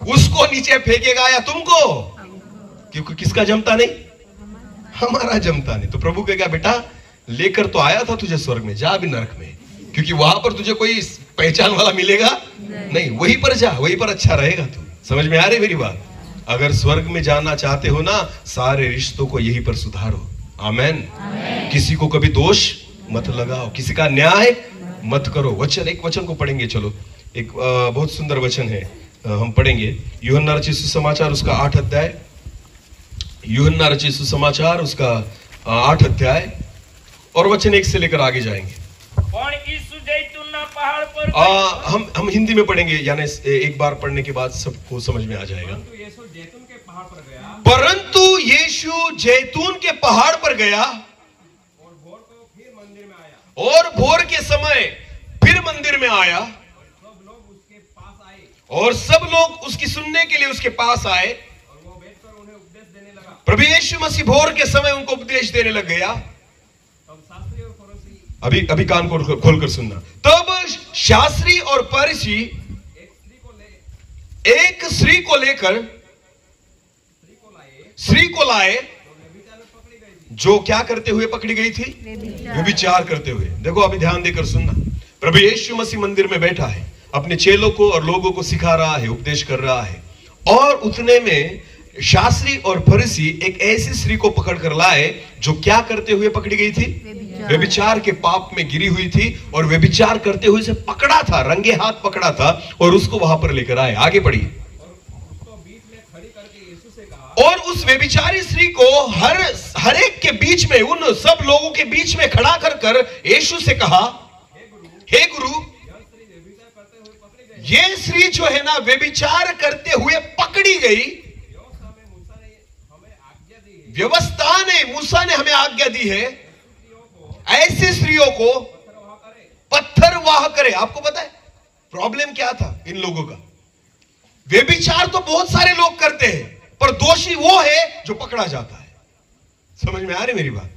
उसको नीचे फेंकेगा या तुमको? क्योंकि किसका जमता नहीं? हमारा जमता नहीं। तो प्रभु कहेगा, बेटा लेकर तो आया था तुझे स्वर्ग में, जा भी नरक में, क्योंकि वहां पर तुझे कोई पहचान वाला मिलेगा नहीं। वहीं पर जा, वहीं पर अच्छा रहेगा तू। समझ में आ रही मेरी बात? अगर स्वर्ग में जाना चाहते हो ना, सारे रिश्तों को यहीं पर सुधारो। आमेन। किसी को कभी दोष मत लगाओ, किसी का न्याय मत करो। वचन, एक वचन को पढ़ेंगे, चलो एक बहुत सुंदर वचन है, हम पढ़ेंगे यूहन्ना रचित सुसमाचार उसका 8 अध्याय। यूहन्ना रचित सुसमाचार उसका 8 अध्याय और वचन 1 से लेकर आगे जाएंगे। पहाड़ पर हम हिंदी में पढ़ेंगे, यानी एक बार पढ़ने के बाद सबको समझ में आ जाएगा। परंतु यीशु जैतून के पहाड़ पर गया, और भोर के समय फिर मंदिर में आया, और सब लोग उसकी सुनने के लिए उसके पास आए। प्रभु यीशु मसीह भोर के समय उनको उपदेश देने लग गया। अभी कान को खोलकर सुनना। तब शास्त्री और फरीसी एक स्त्री को लाए जो क्या करते हुए पकड़ी गई थी? व्यभिचार करते हुए। देखो अभी ध्यान देकर सुनना। प्रभु यीशु मसीह मंदिर में बैठा है, अपने चेलों को और लोगों को सिखा रहा है, उपदेश कर रहा है, और उतने में शास्त्री और फरीसी एक ऐसी स्त्री को पकड़ कर लाए जो क्या करते हुए पकड़ी गई थी? व्यभिचार के पाप में गिरी हुई थी, और व्यभिचार करते हुए उसे पकड़ा था, रंगे हाथ पकड़ा था, और उसको वहां पर लेकर आए। आगे पढ़िए। और उस व्यभिचारी स्त्री को हर एक के बीच में, उन सब लोगों के बीच में खड़ा कर यीशु से कहा, हे गुरु, ये स्त्री जो है ना व्यभिचार करते हुए पकड़ी गई। व्यवस्था ने, मूसा ने हमें आज्ञा दी है ऐसी स्त्रियों को पत्थर वाह करे। आपको पता है प्रॉब्लम क्या था इन लोगों का? व्यभिचार तो बहुत सारे लोग करते हैं, पर दोषी वो है जो पकड़ा जाता है। समझ में आ रही मेरी बात?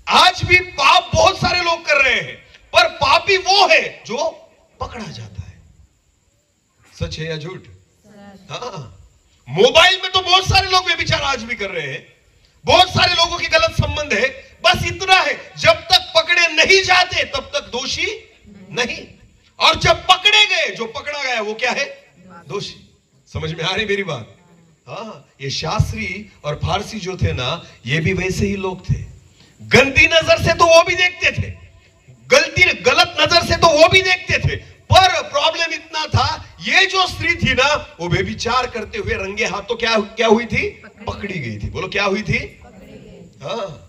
आज भी पाप बहुत सारे लोग कर रहे हैं, पर पापी वो है जो पकड़ा जाता है। सच है या झूठ? हाँ, मोबाइल में तो बहुत सारे लोग व्यभिचार आज भी कर रहे हैं, बहुत सारे लोगों की गलत संबंध है। बस इतना है, जब तक पकड़े नहीं जाते तब तक दोषी नहीं, और जब पकड़े गए, जो पकड़ा गया वो क्या है? दोषी। समझ में आ रही मेरी बात? हाँ, ये शास्त्री और फारसी जो थे ना, ये भी वैसे ही लोग थे। गंदी नजर से तो वो भी देखते थे, गलत नजर से तो वो भी देखते थे, पर प्रॉब्लम इतना था, ये जो स्त्री थी ना, वो व्यभिचार करते हुए रंगे हाथों क्या हुई थी? पकड़ी गई थी। बोलो क्या हुई थी? हाँ,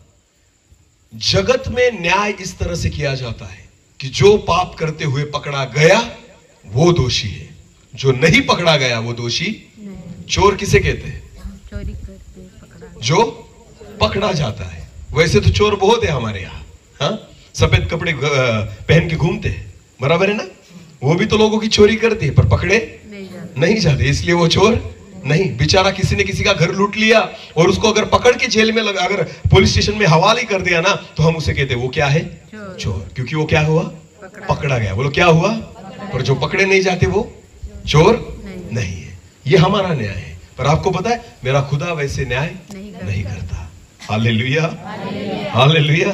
जगत में न्याय इस तरह से किया जाता है कि जो पाप करते हुए पकड़ा गया वो दोषी है, जो नहीं पकड़ा गया वो दोषी। चोर किसे कहते हैं? चोरी करते पकड़ा, जो पकड़ा जाता है। वैसे तो चोर बहुत है हमारे यहाँ, हाँ, सफेद कपड़े पहन के घूमते हैं, बराबर है ना? वो भी तो लोगों की चोरी करती है, पर पकड़े नहीं जाते, इसलिए वो चोर नहीं। बेचारा किसी ने किसी का घर लूट लिया और उसको अगर पकड़ के जेल में लगा, अगर पुलिस स्टेशन में हवाले कर दिया ना, तो हम उसे कहते हैं वो क्या है? चोर। क्योंकि वो क्या हुआ? पकड़ा गया। बोलो क्या हुआ? पर जो पकड़े नहीं जाते वो चोर नहीं है। ये हमारा न्याय है, पर आपको पता है मेरा खुदा वैसे न्याय नहीं करता। Hallelujah, hallelujah.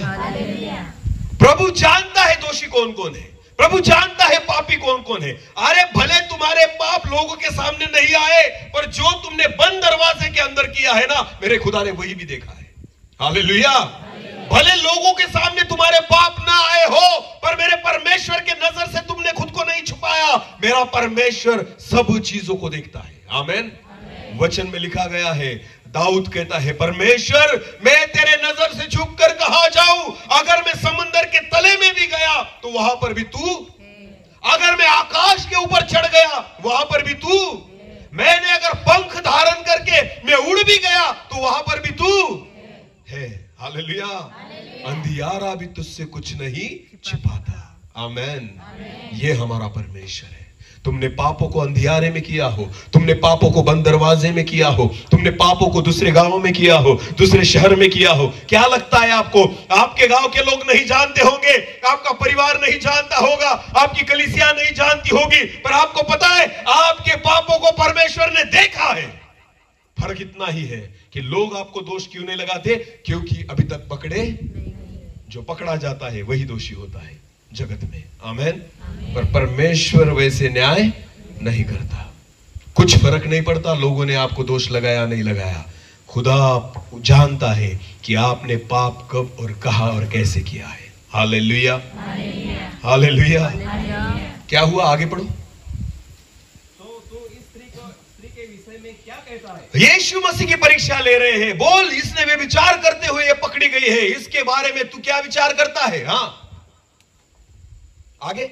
प्रभु जानता है दोषी कौन कौन है, प्रभु जानता है पापी कौन कौन है। अरे भले तुम्हारे पाप लोगों के सामने नहीं आए, पर जो तुमने बंद दरवाजे के अंदर किया है ना, मेरे खुदा ने वही भी देखा है। हालेलुया। भले लोगों के सामने तुम्हारे पाप ना आए हो, पर मेरे परमेश्वर के नजर से तुमने खुद को नहीं छुपाया। मेरा परमेश्वर सब चीजों को देखता है। आमीन। वचन में लिखा गया है, दाऊद कहता है, परमेश्वर मैं तेरे नजर से झुक कर कहां जाऊं? अगर मैं समुद्र के तले में भी गया तो वहां पर भी तू, अगर मैं आकाश के ऊपर चढ़ गया वहां पर भी तू, मैंने अगर पंख धारण करके मैं उड़ भी गया तो वहां पर भी तू है। हालेलुया। अंधियारा भी तुझसे कुछ नहीं छिपाता। आमीन। ये हमारा परमेश्वर है। तुमने पापों को अंधियारे में किया हो, तुमने पापों को बंद दरवाजे में किया हो, तुमने पापों को दूसरे गांवों में किया हो, दूसरे शहर में किया हो। क्या लगता है आपको? आपके गांव के लोग नहीं जानते होंगे, आपका परिवार नहीं जानता होगा, आपकी कलीसिया नहीं जानती होगी, पर आपको पता है आपके पापों को परमेश्वर ने देखा है। फर्क इतना ही है कि लोग आपको दोष क्यों नहीं लगाते? क्योंकि अभी तक पकड़े, जो पकड़ा जाता है वही दोषी होता है जगत में। आमीन। पर परमेश्वर वैसे न्याय नहीं करता। कुछ फर्क नहीं पड़ता लोगों ने आपको दोष लगाया नहीं लगाया, खुदा जानता है कि आपने पाप कब और कहां और कैसे किया है। Hallelujah, hallelujah. क्या हुआ? आगे पढ़ो। यीशु मसीह की परीक्षा ले रहे हैं। बोल, इसने वे विचार करते हुए ये पकड़ी गई है, इसके बारे में तू क्या विचार करता है? हाँ, आगे।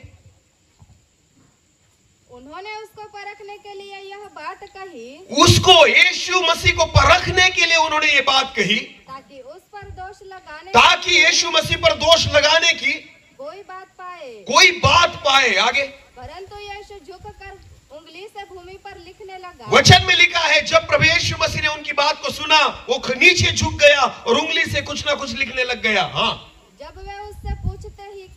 उन्होंने उसको परखने के लिए यह बात कही, उसको यीशु मसीह को परखने के लिए उन्होंने ये बात कही, ताकि उस पर दोष लगाने, ताकि यीशु मसीह पर दोष लगाने की कोई बात पाए, कोई बात पाए। आगे। परंतु यीशु झुककर उंगली से भूमि पर लिखने लगा। वचन में लिखा है, जब प्रभु यीशु मसीह ने उनकी बात को सुना, वो नीचे झुक गया और उंगली से कुछ ना कुछ लिखने लग गया। हाँ, जब वे उससे पूछते ही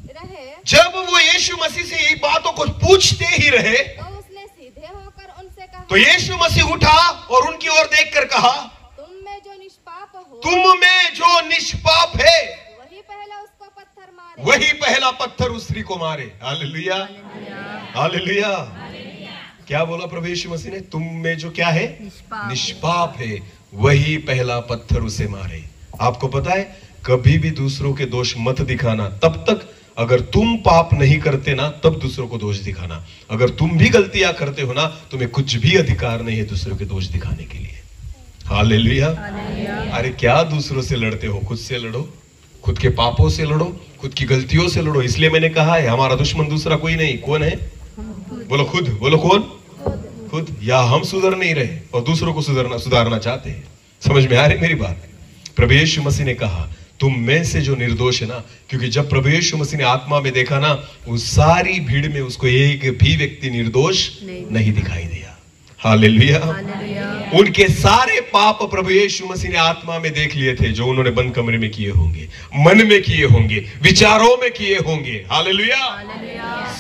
रहे, जब वो यीशु मसीह से ये बातों को पूछते ही रहे, तो उसने सीधे होकर उनसे कहा, तो यीशु मसीह उठा और उनकी ओर देखकर कहा, तुम में जो निष्पाप हो, तुम में जो निष्पाप है, वही पहला उसको पत्थर मारे। वही पहला पत्थर उस स्त्री को मारे। Hallelujah, hallelujah. क्या बोला प्रभु यीशु मसीह ने? तुम में जो क्या है? निष्पाप है, वही पहला पत्थर उसे मारे। आपको पता है, कभी भी दूसरों के दोष मत दिखाना। तब तक अगर तुम पाप नहीं करते ना, तब दूसरों को दोष दिखाना। अगर तुम भी गलतियां करते हो ना, तुम्हें कुछ भी अधिकार नहीं है दूसरों के दोष दिखाने के लिए। हालेलुया। अरे क्या दूसरों से लड़ते हो? खुद से लड़ो, खुद के पापों से लड़ो, खुद की गलतियों से लड़ो। इसलिए मैंने कहा है, हमारा दुश्मन दूसरा कोई नहीं। कौन है? बोलो खुद, बोलो कौन? खुद। या हम सुधर नहीं रहे और दूसरों को सुधारना चाहते हैं। समझ में आ रही मेरी बात? प्रभु यीशु मसीह ने कहा तुम में से जो निर्दोष है ना, क्योंकि जब प्रभु यीशु मसीह ने आत्मा में देखा ना, उस सारी भीड़ में उसको एक भी व्यक्ति निर्दोष नहीं दिखाई दिया। हालेलुया। उनके सारे पाप प्रभु यीशु मसीह ने आत्मा में देख लिए थे, जो उन्होंने बंद कमरे में किए होंगे, मन में किए होंगे, विचारों में किए होंगे। हालेलुया।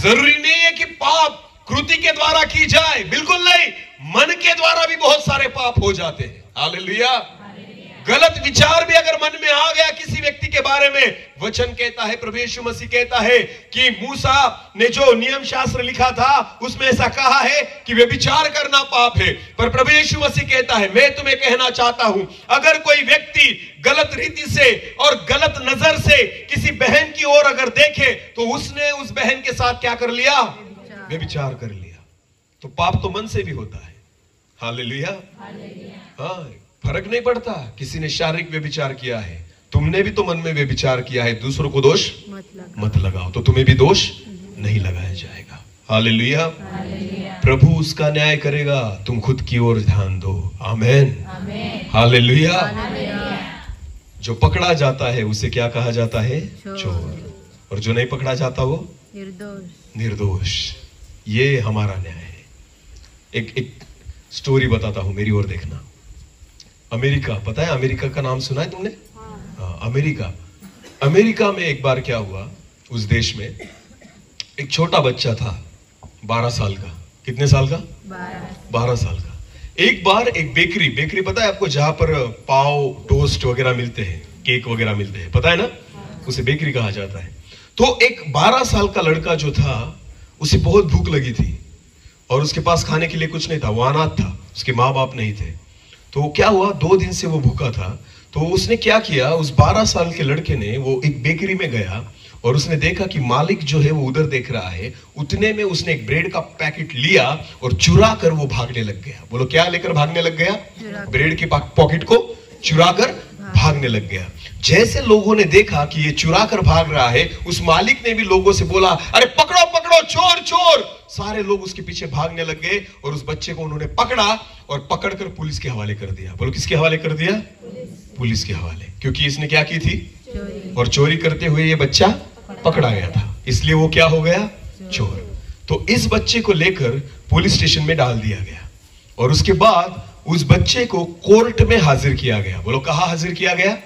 जरूरी नहीं है कि पाप कृति के द्वारा की जाए, बिल्कुल नहीं। मन के द्वारा भी बहुत सारे पाप हो जाते हैं। हालेलुया। गलत विचार भी अगर मन में आ गया किसी व्यक्ति के बारे में, वचन कहता है, प्रभु यीशु मसीह कहता है कि मूसा ने जो नियम शास्त्र लिखा था उसमें ऐसा कहा है कि व्यभिचार करना पाप है। पर प्रभु यीशु मसीह कहता है मैं तुम्हें कहना चाहता हूं, अगर कोई व्यक्ति गलत रीति से और गलत नजर से किसी बहन की ओर अगर देखे तो उसने उस बहन के साथ क्या कर लिया? व्यभिचार कर लिया। तो पाप तो मन से भी होता है। हालेलुया। हाँ, फर्क नहीं पड़ता। किसी ने शारीरिक व्यभिचार किया है, तुमने भी तो मन में व्यभिचार किया है, दूसरों को दोष मत लगाओ, तो तुम्हें भी दोष नहीं लगाया जाएगा। हालेलुया। प्रभु उसका न्याय करेगा, तुम खुद की ओर ध्यान दो। आमेन। हालेलुया। जो पकड़ा जाता है उसे क्या कहा जाता है? चोर। और जो नहीं पकड़ा जाता वो निर्दोष। ये हमारा न्याय है। एक स्टोरी बताता हूं, मेरी ओर देखना। अमेरिका, पता है अमेरिका का नाम सुना है तुमने? हाँ, अमेरिका में एक बार क्या हुआ, उस देश में एक छोटा बच्चा था, 12 साल का। कितने साल का? 12 साल का। एक बार एक बेकरी पता है आपको, जहां पर पाव, टोस्ट वगैरह मिलते हैं, केक वगैरह मिलते हैं, पता है ना? उसे बेकरी कहा जाता है। तो एक 12 साल का लड़का जो था, उसे बहुत भूख लगी थी और उसके पास खाने के लिए कुछ नहीं था, वो अनाथ था, उसके माँ बाप नहीं थे। तो क्या हुआ, 2 दिन से वो भूखा था। तो उसने क्या किया, उस 12 साल के लड़के ने वो एक बेकरी में गया और उसने देखा कि मालिक जो है वो उधर देख रहा है। उतने में उसने एक ब्रेड का पैकेट लिया और चुरा कर वो भागने लग गया। बोलो क्या लेकर भागने लग गया? ब्रेड के पॉकेट को चुरा कर भागने लग गया। जैसे लोगों ने देखा कि ये चुरा कर भाग रहा है, उस मालिक ने भी लोगों से बोला अरे पकड़ो पकड़ो, चोर चोर। सारे लोग उसके पीछे भागने लग गए और उस बच्चे को उन्होंने पकड़ा और पकड़कर पुलिस के हवाले कर दिया। बोलो किसके हवाले कर दिया? पुलिस के हवाले। क्योंकि इसने क्या की थी? और चोरी करते हुए ये बच्चा पकड़ा गया था, इसलिए वो क्या हो गया? चोर। तो इस बच्चे को लेकर पुलिस स्टेशन में डाल दिया गया और उसके बाद उस बच्चे को कोर्ट में हाजिर किया गया। बोलो कहाँ हाजिर किया गया?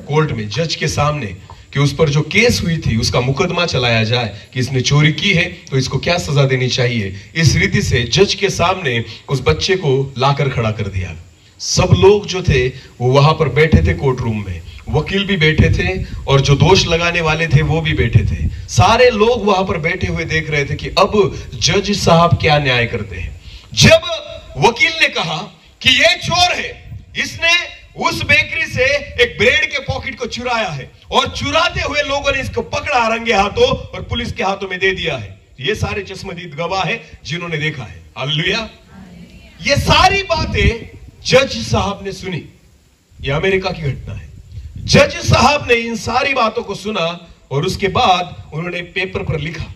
कोर्ट में, जज के सामने, कि उस पर जो केस हुई थी उसका मुकदमा चलाया जाए कि इसने चोरी की है तो इसको क्या सजा देनी चाहिए। इस रीति से जज के सामने उस बच्चे को लाकर खड़ा कर दिया। सब लोग जो थे वो वहां पर बैठे थे कोर्ट रूम में, वकील भी बैठे थे और जो दोष लगाने वाले थे वो भी बैठे थे। सारे लोग वहां पर बैठे हुए देख रहे थे कि अब जज साहब क्या न्याय करते हैं। जब वकील ने कहा कि ये चोर है, इसने उस बेकरी से एक ब्रेड के पॉकेट को चुराया है और चुराते हुए लोगों ने इसको पकड़ा रंगे हाथों और पुलिस के हाथों में दे दिया है। ये सारे चश्मदीद गवाह है जिन्होंने देखा है। हालेलुया। ये सारी बातें जज साहब ने सुनी। यह अमेरिका की घटना है। जज साहब ने इन सारी बातों को सुना और उसके बाद उन्होंने पेपर पर लिखा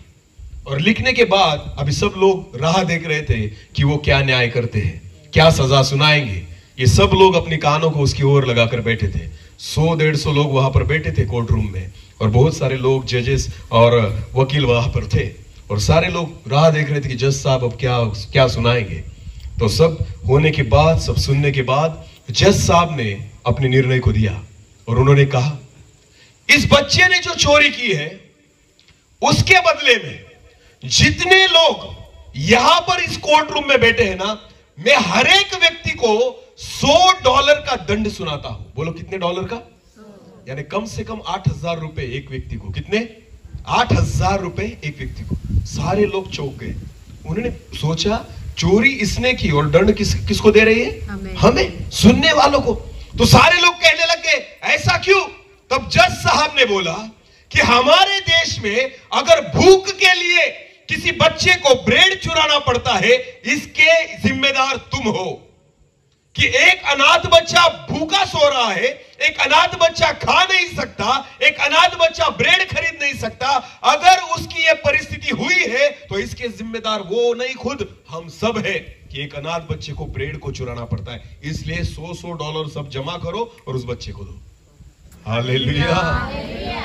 और लिखने के बाद अभी सब लोग राह देख रहे थे कि वो क्या न्याय करते हैं, क्या सजा सुनाएंगे। ये सब लोग अपने कानों को उसकी ओर लगाकर बैठे थे। 100-150 लोग वहां पर बैठे थे कोर्ट रूम में और बहुत सारे लोग जजेस और वकील वहां पर थे और सारे लोग राह देख रहे थे कि जज साहब अब क्या सुनाएंगे। तो सब होने के बाद, सब सुनने के बाद जज साहब ने अपने निर्णय को दिया और उन्होंने कहा इस बच्चे ने जो चोरी की है उसके बदले में जितने लोग यहां पर इस कोर्ट रूम में बैठे हैं ना, मैं हर एक व्यक्ति को $100 का दंड सुनाता हूं। बोलो कितने डॉलर का? यानी कम से कम 8,000 रुपए एक व्यक्ति को। कितने? 8,000 रुपए एक व्यक्ति को। सारे लोग चौंक गए। उन्होंने सोचा चोरी इसने की और दंड किसको दे रही है? हमें, सुनने वालों को। तो सारे लोग कहने लगे ऐसा क्यों? तब जज साहब ने बोला कि हमारे देश में अगर भूख के लिए किसी बच्चे को ब्रेड चुराना पड़ता है, इसके जिम्मेदार तुम हो, कि एक अनाथ बच्चा भूखा सो रहा है, एक अनाथ बच्चा खा नहीं सकता, एक अनाथ बच्चा ब्रेड खरीद नहीं सकता, अगर उसकी यह परिस्थिति हुई है तो इसके जिम्मेदार वो नहीं, खुद हम सब है कि एक अनाथ बच्चे को ब्रेड को चुराना पड़ता है। इसलिए $100 सब जमा करो और उस बच्चे को दो। Hallelujah,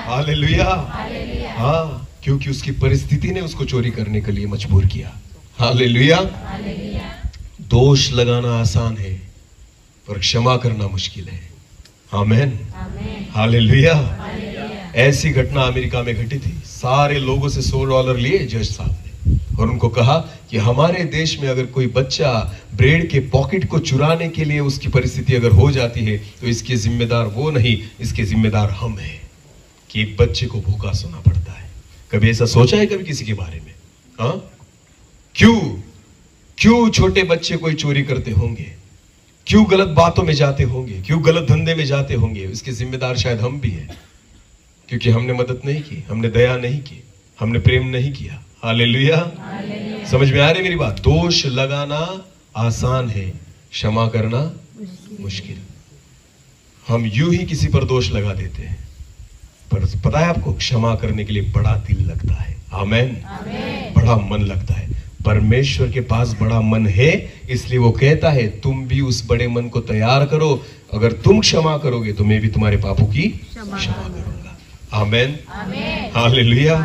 hallelujah. हाँ, क्योंकि उसकी परिस्थिति ने उसको चोरी करने के लिए मजबूर किया। हालेलुया। दोष लगाना आसान है पर क्षमा करना मुश्किल है। आमेन, हालेलुया। ऐसी घटना अमेरिका में घटी थी। सारे लोगों से $100 लिए जज साहब ने और उनको कहा कि हमारे देश में अगर कोई बच्चा ब्रेड के पॉकेट को चुराने के लिए उसकी परिस्थिति अगर हो जाती है तो इसके जिम्मेदार वो नहीं, इसके जिम्मेदार हम हैं कि एक बच्चे को भूखा सोना पड़ता है। कभी ऐसा सोचा है कभी किसी के बारे में? हाँ, क्यों छोटे बच्चे कोई चोरी करते होंगे, क्यों गलत बातों में जाते होंगे, क्यों गलत धंधे में जाते होंगे? इसके जिम्मेदार शायद हम भी हैं, क्योंकि हमने मदद नहीं की, हमने दया नहीं की, हमने प्रेम नहीं किया। हालेलुया। समझ में आ रही मेरी बात? दोष लगाना आसान है, क्षमा करना मुश्किल। हम यूं ही किसी पर दोष लगा देते हैं, पर पता है आपको, क्षमा करने के लिए बड़ा दिल लगता है। आमेन, बड़ा मन लगता है। परमेश्वर के पास बड़ा मन है, इसलिए वो कहता है तुम भी उस बड़े मन को तैयार करो। अगर तुम क्षमा करोगे तो मैं भी तुम्हारे पापों की क्षमा करूंगा। आमेन, हालेलुया।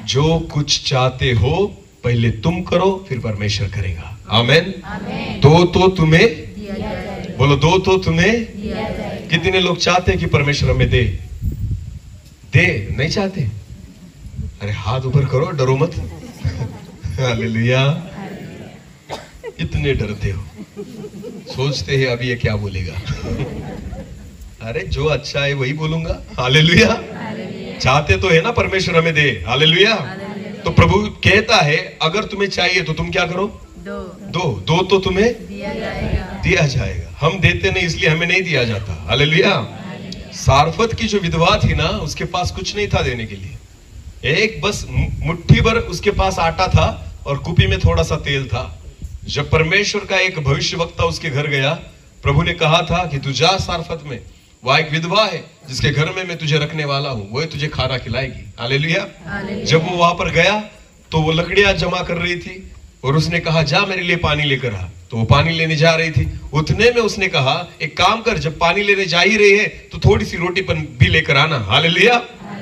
जो कुछ चाहते हो पहले तुम करो, फिर परमेश्वर करेगा। आमेन। दो तो तुम्हें बोलो, दो तो तुम्हें। कितने लोग चाहते हैं कि परमेश्वर हमें दे? नहीं चाहते? अरे हाथ ऊपर करो, डरो मत। हालेलुया। इतने डरते हो, सोचते हैं अभी ये क्या बोलेगा। अरे जो अच्छा है वही बोलूंगा। हालेलुया। चाहते तो है ना परमेश्वर हमें दे। हालेलुया। तो प्रभु कहता है अगर तुम्हें चाहिए तो तुम क्या करो? दो तो तुम्हें दिया जाएगा। हम देते नहीं इसलिए हमें नहीं दिया जाता। हालेलुया। सारफत की जो विधवा थी ना, उसके पास कुछ नहीं था देने के लिए, एक बस मुट्ठी भर उसके पास आटा था और कुपी में थोड़ा सा तेल था। जब परमेश्वर का एक भविष्यवक्ता उसके घर गया, प्रभु ने कहा था कि तू जा सारफत में, वह एक विधवा है जिसके घर में मैं तुझे रखने वाला हूं, वह तुझे खाना खिलाएगी। हालेलुया। जब वो वहां पर गया तो वो लकड़ियां जमा कर रही थी और उसने कहा जा मेरे लिए पानी लेकर आ। तो वो पानी लेने जा रही थी, उतने में उसने कहा एक काम कर, जब पानी लेने जा ही रही है तो थोड़ी सी रोटी भी लेकर आना। हालेलुया।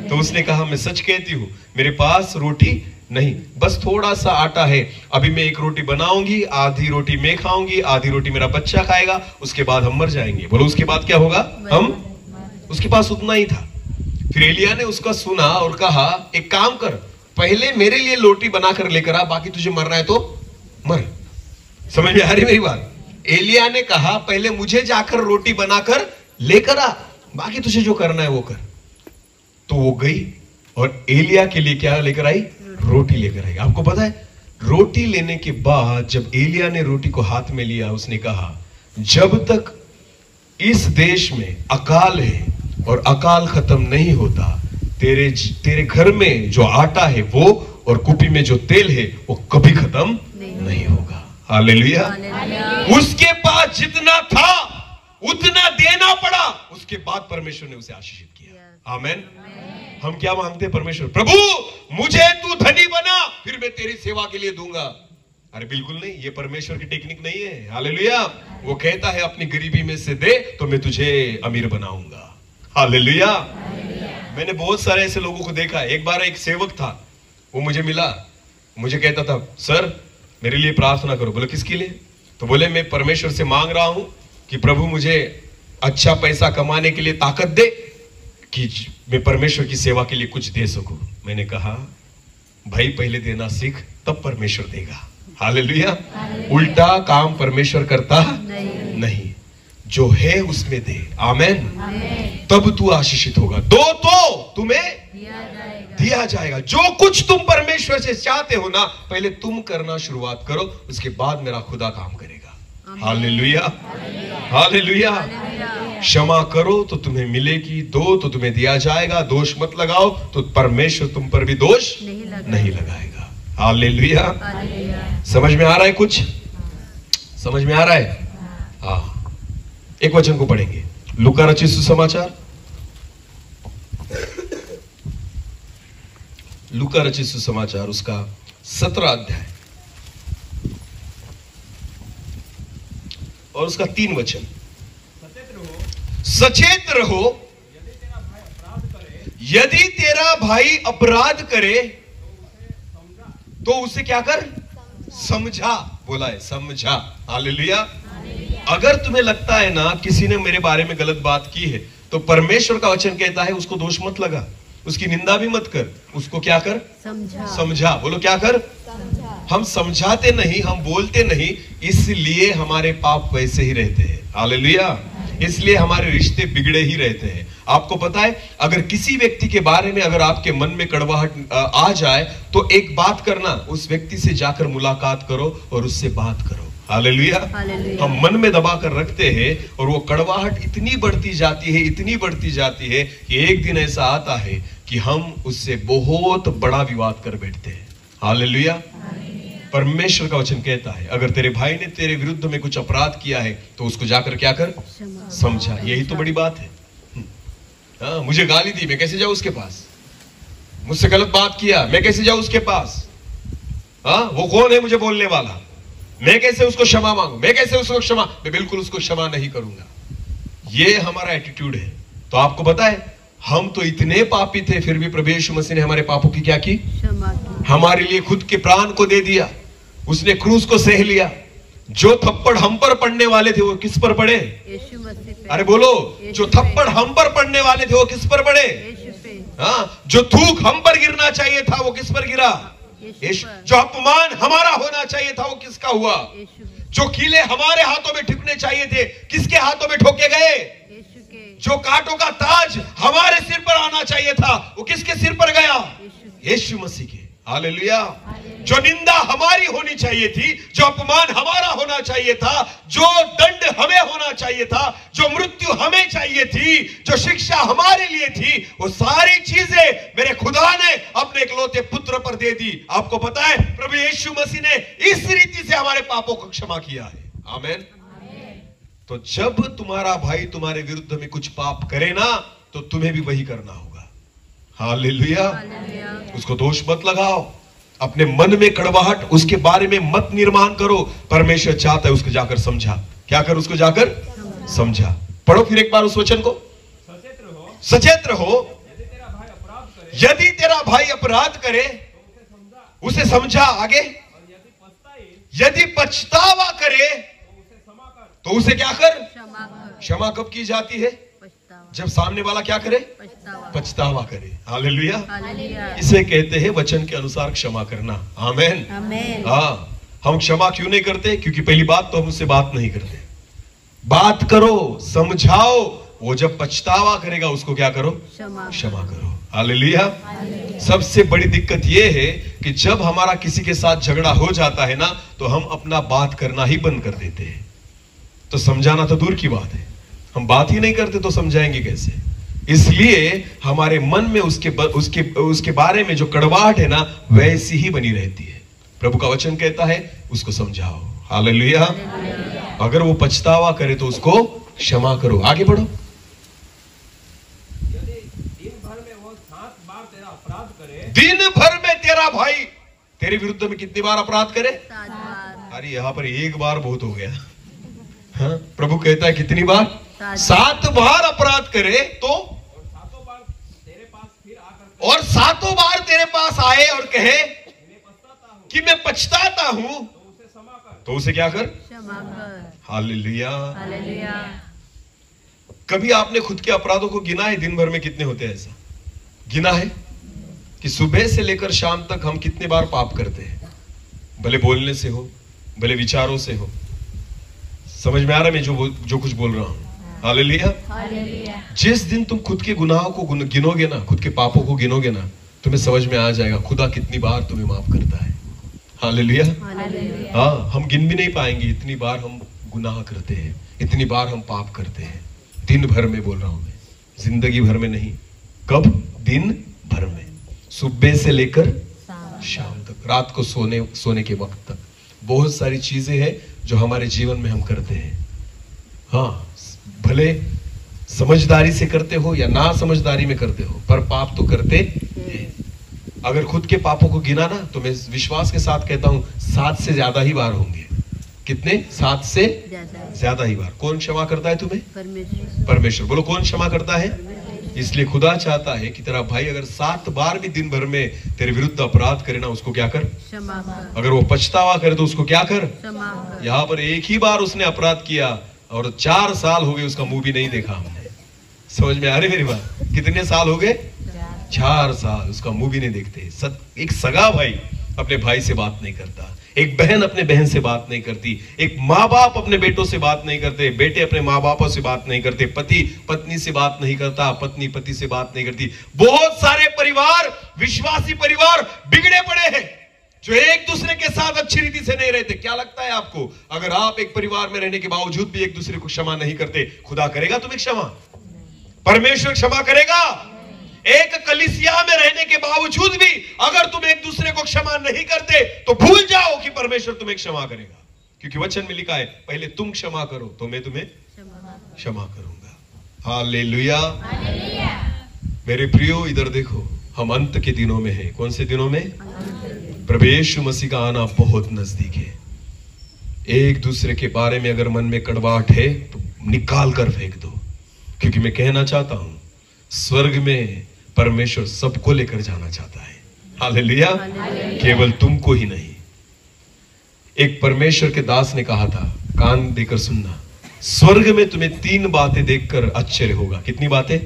तो उसने कहा मैं सच कहती हूँ मेरे पास रोटी नहीं, बस थोड़ा सा आटा है। अभी मैं एक रोटी बनाऊंगी, आधी रोटी मैं खाऊंगी, आधी रोटी मेरा बच्चा खाएगा, उसके बाद हम मर जाएंगे। बोलो उसके बाद क्या होगा? हम, उसके पास उतना ही था। फिर एलिया ने उसका सुना और कहा एक काम कर, पहले मेरे लिए रोटी बनाकर लेकर आ, बाकी तुझे मरना है तो मर। समझ में आ रही मेरी बात? एलिया ने कहा पहले मुझे जाकर रोटी बनाकर लेकर आ, बाकी तुझे जो करना है वो कर। तो वो गई और एलिया के लिए क्या लेकर आई? रोटी लेकर आई। आपको पता है, रोटी लेने के बाद जब एलिया ने रोटी को हाथ में लिया, उसने कहा जब तक इस देश में अकाल है और अकाल खत्म नहीं होता, तेरे घर में जो आटा है वो और कुपी में जो तेल है वो कभी खत्म नहीं होगा। हालेलुया। उसके पास जितना था उतना देना पड़ा, उसके बाद परमेश्वर ने उसे आशीषित किया। आमेन। हम क्या मांगते हैं? परमेश्वर प्रभु मुझे तू धनी बना, फिर मैं तेरी सेवा के लिए दूंगा। अरे बिल्कुल नहीं, ये परमेश्वर की टेक्निक नहीं है। हालेलुया। वो कहता है अपनी गरीबी में से दे तो मैं तुझे अमीर बनाऊंगा। हालेलुया। मैंने बहुत सारे ऐसे लोगों को देखा। एक बार एक सेवक था, वो मुझे मिला, मुझे कहता था सर मेरे लिए प्रार्थना करो। बोले किसके लिए? तो बोले मैं परमेश्वर से मांग रहा हूं कि प्रभु मुझे अच्छा पैसा कमाने के लिए ताकत दे कि मैं परमेश्वर की सेवा के लिए कुछ दे सकूं। मैंने कहा भाई पहले देना सीख, तब परमेश्वर देगा। हालेलुया। उल्टा काम परमेश्वर करता नहीं, जो है उसमें दे। आमेन। तब तू आशीषित होगा। दो तो तुम्हें दिया जाएगा। जो कुछ तुम परमेश्वर से चाहते हो ना, पहले तुम करना शुरुआत करो, उसके बाद मेरा खुदा काम करेगा। हालेलुया। हालेलुया। क्षमा करो तो तुम्हें मिलेगी, दो तो तुम्हें दिया जाएगा, दोष मत लगाओ तो परमेश्वर तुम पर भी दोष नहीं लगाएगा। हालेलुया। समझ में आ रहा है? कुछ समझ में आ रहा है? हाँ, एक वचन को पढ़ेंगे, लूका रचित सुसमाचार, लूका रचित सुसमाचार उसका 17 अध्याय और उसका 3 वचन। सचेत रहो, यदि तेरा भाई अपराध करे तो उसे क्या कर? समझा। बोला है समझा। हालेलुया। अगर तुम्हें लगता है ना किसी ने मेरे बारे में गलत बात की है, तो परमेश्वर का वचन कहता है उसको दोष मत लगा, उसकी निंदा भी मत कर, उसको क्या कर? समझा। बोलो क्या कर? हम समझाते नहीं, हम बोलते नहीं, इसलिए हमारे पाप वैसे ही रहते हैं। हालेलुया। इसलिए हमारे रिश्ते बिगड़े ही रहते हैं। आपको पता है, अगर किसी व्यक्ति के बारे में अगर आपके मन में कड़वाहट आ जाए तो एक बात करना, उस व्यक्ति से जाकर मुलाकात करो और उससे बात करो। हालेलुया। हम मन में दबा कर रखते हैं और वो कड़वाहट इतनी बढ़ती जाती है, इतनी बढ़ती जाती है कि एक दिन ऐसा आता है कि हम उससे बहुत बड़ा विवाद कर बैठते हैं। हालेलुया। परमेश्वर का वचन कहता है अगर तेरे भाई ने तेरे विरुद्ध में कुछ अपराध किया है तो उसको जाकर क्या कर? समझा। यही तो बड़ी बात है। हाँ, मुझे गाली दी, मैं कैसे जाऊं उसके पास? मुझसे गलत बात किया, मैं कैसे जाऊं उसके पास? हाँ, वो कौन है मुझे बोलने वाला? मैं कैसे उसको क्षमा मांगू? मैं कैसे उसको क्षमा? मैं बिल्कुल उसको क्षमा नहीं करूंगा। ये हमारा एटीट्यूड है। तो आपको पता है, हम तो इतने पापी थे, फिर भी प्रभु यीशु मसीह ने हमारे पापों की क्या की? क्षमा की। हमारे लिए खुद के प्राण को दे दिया, उसने क्रूस को सह लिया। जो थप्पड़ हम पर पड़ने वाले थे वो किस पर पड़े? यीशु मसीह पे। अरे बोलो, जो थप्पड़ हम पर पड़ने वाले थे वो किस पर पड़े? यीशु पे। हाँ, जो थूक हम पर गिरना चाहिए था वो किस पर गिरा? यीशु। जो अपमान हमारा होना चाहिए था वो किसका हुआ? जो कीले हमारे हाथों में ठुकने चाहिए थे, किसके हाथों में ठोके गए? यीशु के। जो कांटों का ताज हमारे सिर पर आना चाहिए था वो किसके सिर पर गया? यीशु मसीह के। हालेलुया। जो निंदा हमारी होनी चाहिए थी, जो अपमान हमारा होना चाहिए था, जो दंड हमें होना चाहिए था, जो मृत्यु हमें चाहिए थी, जो शिक्षा हमारे लिए थी, वो सारी चीजें मेरे खुदा ने अपने इकलौते पुत्र पर दे दी। आपको पता है, प्रभु यीशु मसीह ने इस रीति से हमारे पापों को क्षमा किया है। आमीन। तो जब तुम्हारा भाई तुम्हारे विरुद्ध में कुछ पाप करे ना, तो तुम्हें भी वही करना होगा। हालेलुया। उसको दोष मत लगाओ, अपने मन में कड़वाहट उसके बारे में मत निर्माण करो। परमेश्वर चाहता है उसको जाकर समझा। क्या कर? उसको जाकर समझा। पढ़ो फिर एक बार उस वचन को। सचेत रहो, यदि तेरा भाई अपराध करे उसे समझा। आगे, यदि पछतावा करे तो उसे क्या कर? क्षमा कब की जाती है? जब सामने वाला क्या करे? पछतावा करे। हालेलुया। इसे कहते हैं वचन के अनुसार क्षमा करना। आमीन। हाँ, हम क्षमा क्यों नहीं करते? क्योंकि पहली बात तो हम उससे बात नहीं करते। बात करो, समझाओ, वो जब पछतावा करेगा उसको क्या करो? क्षमा करो। हालेलुया। सबसे बड़ी दिक्कत यह है कि जब हमारा किसी के साथ झगड़ा हो जाता है ना, तो हम अपना बात करना ही बंद कर देते हैं। तो समझाना तो दूर की बात है, हम बात ही नहीं करते तो समझाएंगे कैसे? इसलिए हमारे मन में उसके बारे में जो कड़वाहट है ना, वैसी ही बनी रहती है। प्रभु का वचन कहता है उसको समझाओ। हालेलुया। अगर वो पछतावा करे तो उसको क्षमा करो। आगे बढ़ो। दिन भर में तेरा भाई तेरे विरुद्ध में कितनी बार अपराध करे? अरे यहां पर एक बार बहुत हो गया। हाँ? प्रभु कहता है कितनी बार? 7 बार अपराध करे तो, और 7 बार तेरे पास आए और कहे कि मैं पछताता हूं, तो उसे क्या कर? हालेलुया। कभी आपने खुद के अपराधों को गिना है? दिन भर में कितने होते हैं? ऐसा गिना है कि सुबह से लेकर शाम तक हम कितने बार पाप करते हैं? भले बोलने से हो, भले विचारों से हो। समझ में आ रहा है मैं जो कुछ बोल रहा हूं? हालेलुया। जिस दिन तुम खुद के गुनाहों को गिनोगे ना, खुद के पापों को गिनोगे ना, तुम्हें समझ में आ जाएगा खुदा कितनी बार तुम्हें माफ करता है। हालेलुया। हाँ, हम गिन भी नहीं पाएंगे इतनी बार हम गुनाह करते हैं, इतनी बार हम पाप करते हैं। दिन भर में बोल रहा हूं मैं, जिंदगी भर में नहीं। कब? दिन भर में, सुबह से लेकर शाम तक, रात को सोने के वक्त तक। बहुत सारी चीजें हैं जो हमारे जीवन में हम करते हैं। हाँ, भले समझदारी से करते हो या ना समझदारी में करते हो, पर पाप तो करते हैं। अगर खुद के पापों को गिना ना, तो मैं विश्वास के साथ कहता हूं 7 से ज्यादा ही बार होंगे। कितने? 7 से ज्यादा ही बार। कौन क्षमा करता है तुम्हें? परमेश्वर। बोलो, कौन क्षमा करता है? इसलिए खुदा चाहता है कि तेरा भाई अगर 7 बार भी दिन भर में तेरे विरुद्ध अपराध करे ना, उसको क्या कर? क्षमा कर। अगर वो पछतावा करे तो उसको क्या कर? क्षमा कर। यहाँ पर एक ही बार उसने अपराध किया और 4 साल हो गए उसका मुंह भी नहीं देखा हमने। समझ में आ रही मेरी बात? कितने साल हो गए? 4 साल उसका मुंह भी नहीं देखते। एक सगा भाई अपने भाई से बात नहीं करता, एक बहन अपने बहन से बात नहीं करती, एक माँ बाप अपने बेटों से बात नहीं करते, बेटे अपने माँ बापों से बात नहीं करते, पति पत्नी से बात नहीं करता, पत्नी पति से बात नहीं करती। बहुत सारे परिवार, विश्वासी परिवार बिगड़े पड़े हैं, जो एक दूसरे के साथ अच्छी रीति से नहीं रहते। क्या लगता है आपको, अगर आप एक परिवार में रहने के बावजूद भी एक दूसरे को क्षमा नहीं करते, खुदा करेगा तुम्हें क्षमा? परमेश्वर क्षमा करेगा? एक कलीसिया में रहने के बावजूद भी अगर तुम एक दूसरे को क्षमा नहीं करते, तो भूल जाओ कि परमेश्वर तुम्हें क्षमा करेगा, क्योंकि वचन में लिखा है पहले तुम क्षमा करो तो मैं तुम्हें क्षमा करूंगा। हालेलुया। मेरे प्रियो, इधर देखो, हम अंत के दिनों में हैं। कौन से दिनों में? प्रभु यीशु मसीह का आना बहुत नजदीक है। एक दूसरे के बारे में अगर मन में कड़वाहट है तो निकाल कर फेंक दो, क्योंकि मैं कहना चाहता हूं स्वर्ग में परमेश्वर सबको लेकर जाना चाहता है। हालेलुया। केवल तुमको ही नहीं। एक परमेश्वर के दास ने कहा था, कान देकर सुनना, स्वर्ग में तुम्हें 3 बातें देखकर आश्चर्य होगा। कितनी बातें?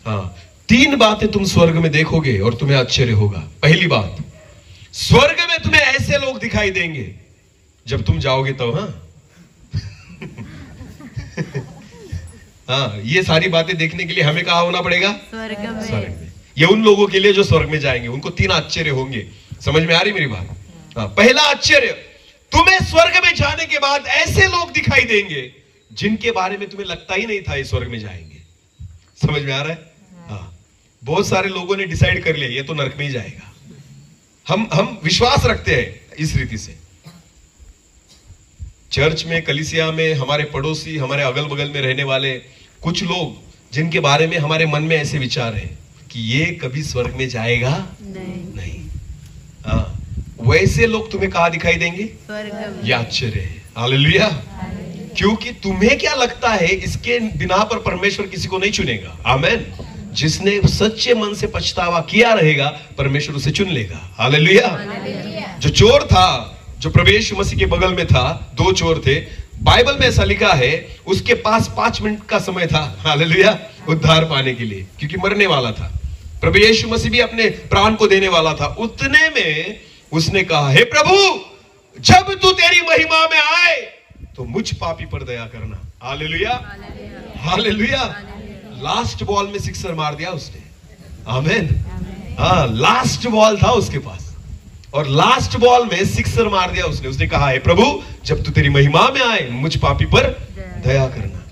हाँ, 3 बातें तुम स्वर्ग में देखोगे और तुम्हें आश्चर्य होगा। पहली बात, स्वर्ग में तुम्हें ऐसे लोग दिखाई देंगे, जब तुम जाओगे तो, हाँ हाँ, ये सारी बातें देखने के लिए हमें कहाँ होना पड़ेगा? स्वर्ग में। ये उन लोगों के लिए जो स्वर्ग में जाएंगे, उनको 3 आश्चर्य होंगे। समझ में आ रही मेरी बात? हाँ, पहला आश्चर्य, तुम्हें स्वर्ग में जाने के बाद ऐसे लोग दिखाई देंगे जिनके बारे में तुम्हें लगता ही नहीं था ये स्वर्ग में जाएंगे। समझ में आ रहा है? हाँ, बहुत सारे लोगों ने डिसाइड कर लिया ये तो नरक में ही जाएगा। हम विश्वास रखते हैं इस रीति से। चर्च में, कलीसिया में, हमारे पड़ोसी, हमारे अगल बगल में रहने वाले कुछ लोग, जिनके बारे में हमारे मन में ऐसे विचार है कि ये कभी स्वर्ग में जाएगा नहीं। हाँ, वैसे लोग तुम्हें कहाँ दिखाई देंगे? ये आश्चर्य है। हालेलुया। क्योंकि तुम्हें क्या लगता है, इसके बिना पर परमेश्वर किसी को नहीं चुनेगा। आमेन। जिसने सच्चे मन से पछतावा किया रहेगा, परमेश्वर उसे चुन लेगा। हालेलुया। जो चोर था, जो प्रभु यीशु मसीह के बगल में था, 2 चोर थे, बाइबल में ऐसा लिखा है उसके पास 5 मिनट का समय था, हालेलुया, उद्धार पाने के लिए, क्योंकि मरने वाला था। प्रभु यीशु मसीह भी अपने प्राण को देने वाला था। उतने में उसने कहा, हे प्रभु, जब तू तेरी महिमा में आए तो मुझ पापी पर दया करना। Hallelujah, hallelujah. लास्ट बॉल में 6 मार दिया उसने। आमीन। हाँ, लास्ट बॉल था उसके पास और लास्ट बॉल में 6 मार दिया उसने। उसने कहा, हे प्रभु, जब तू तेरी महिमा में आए मुझ पापी पर दया करना।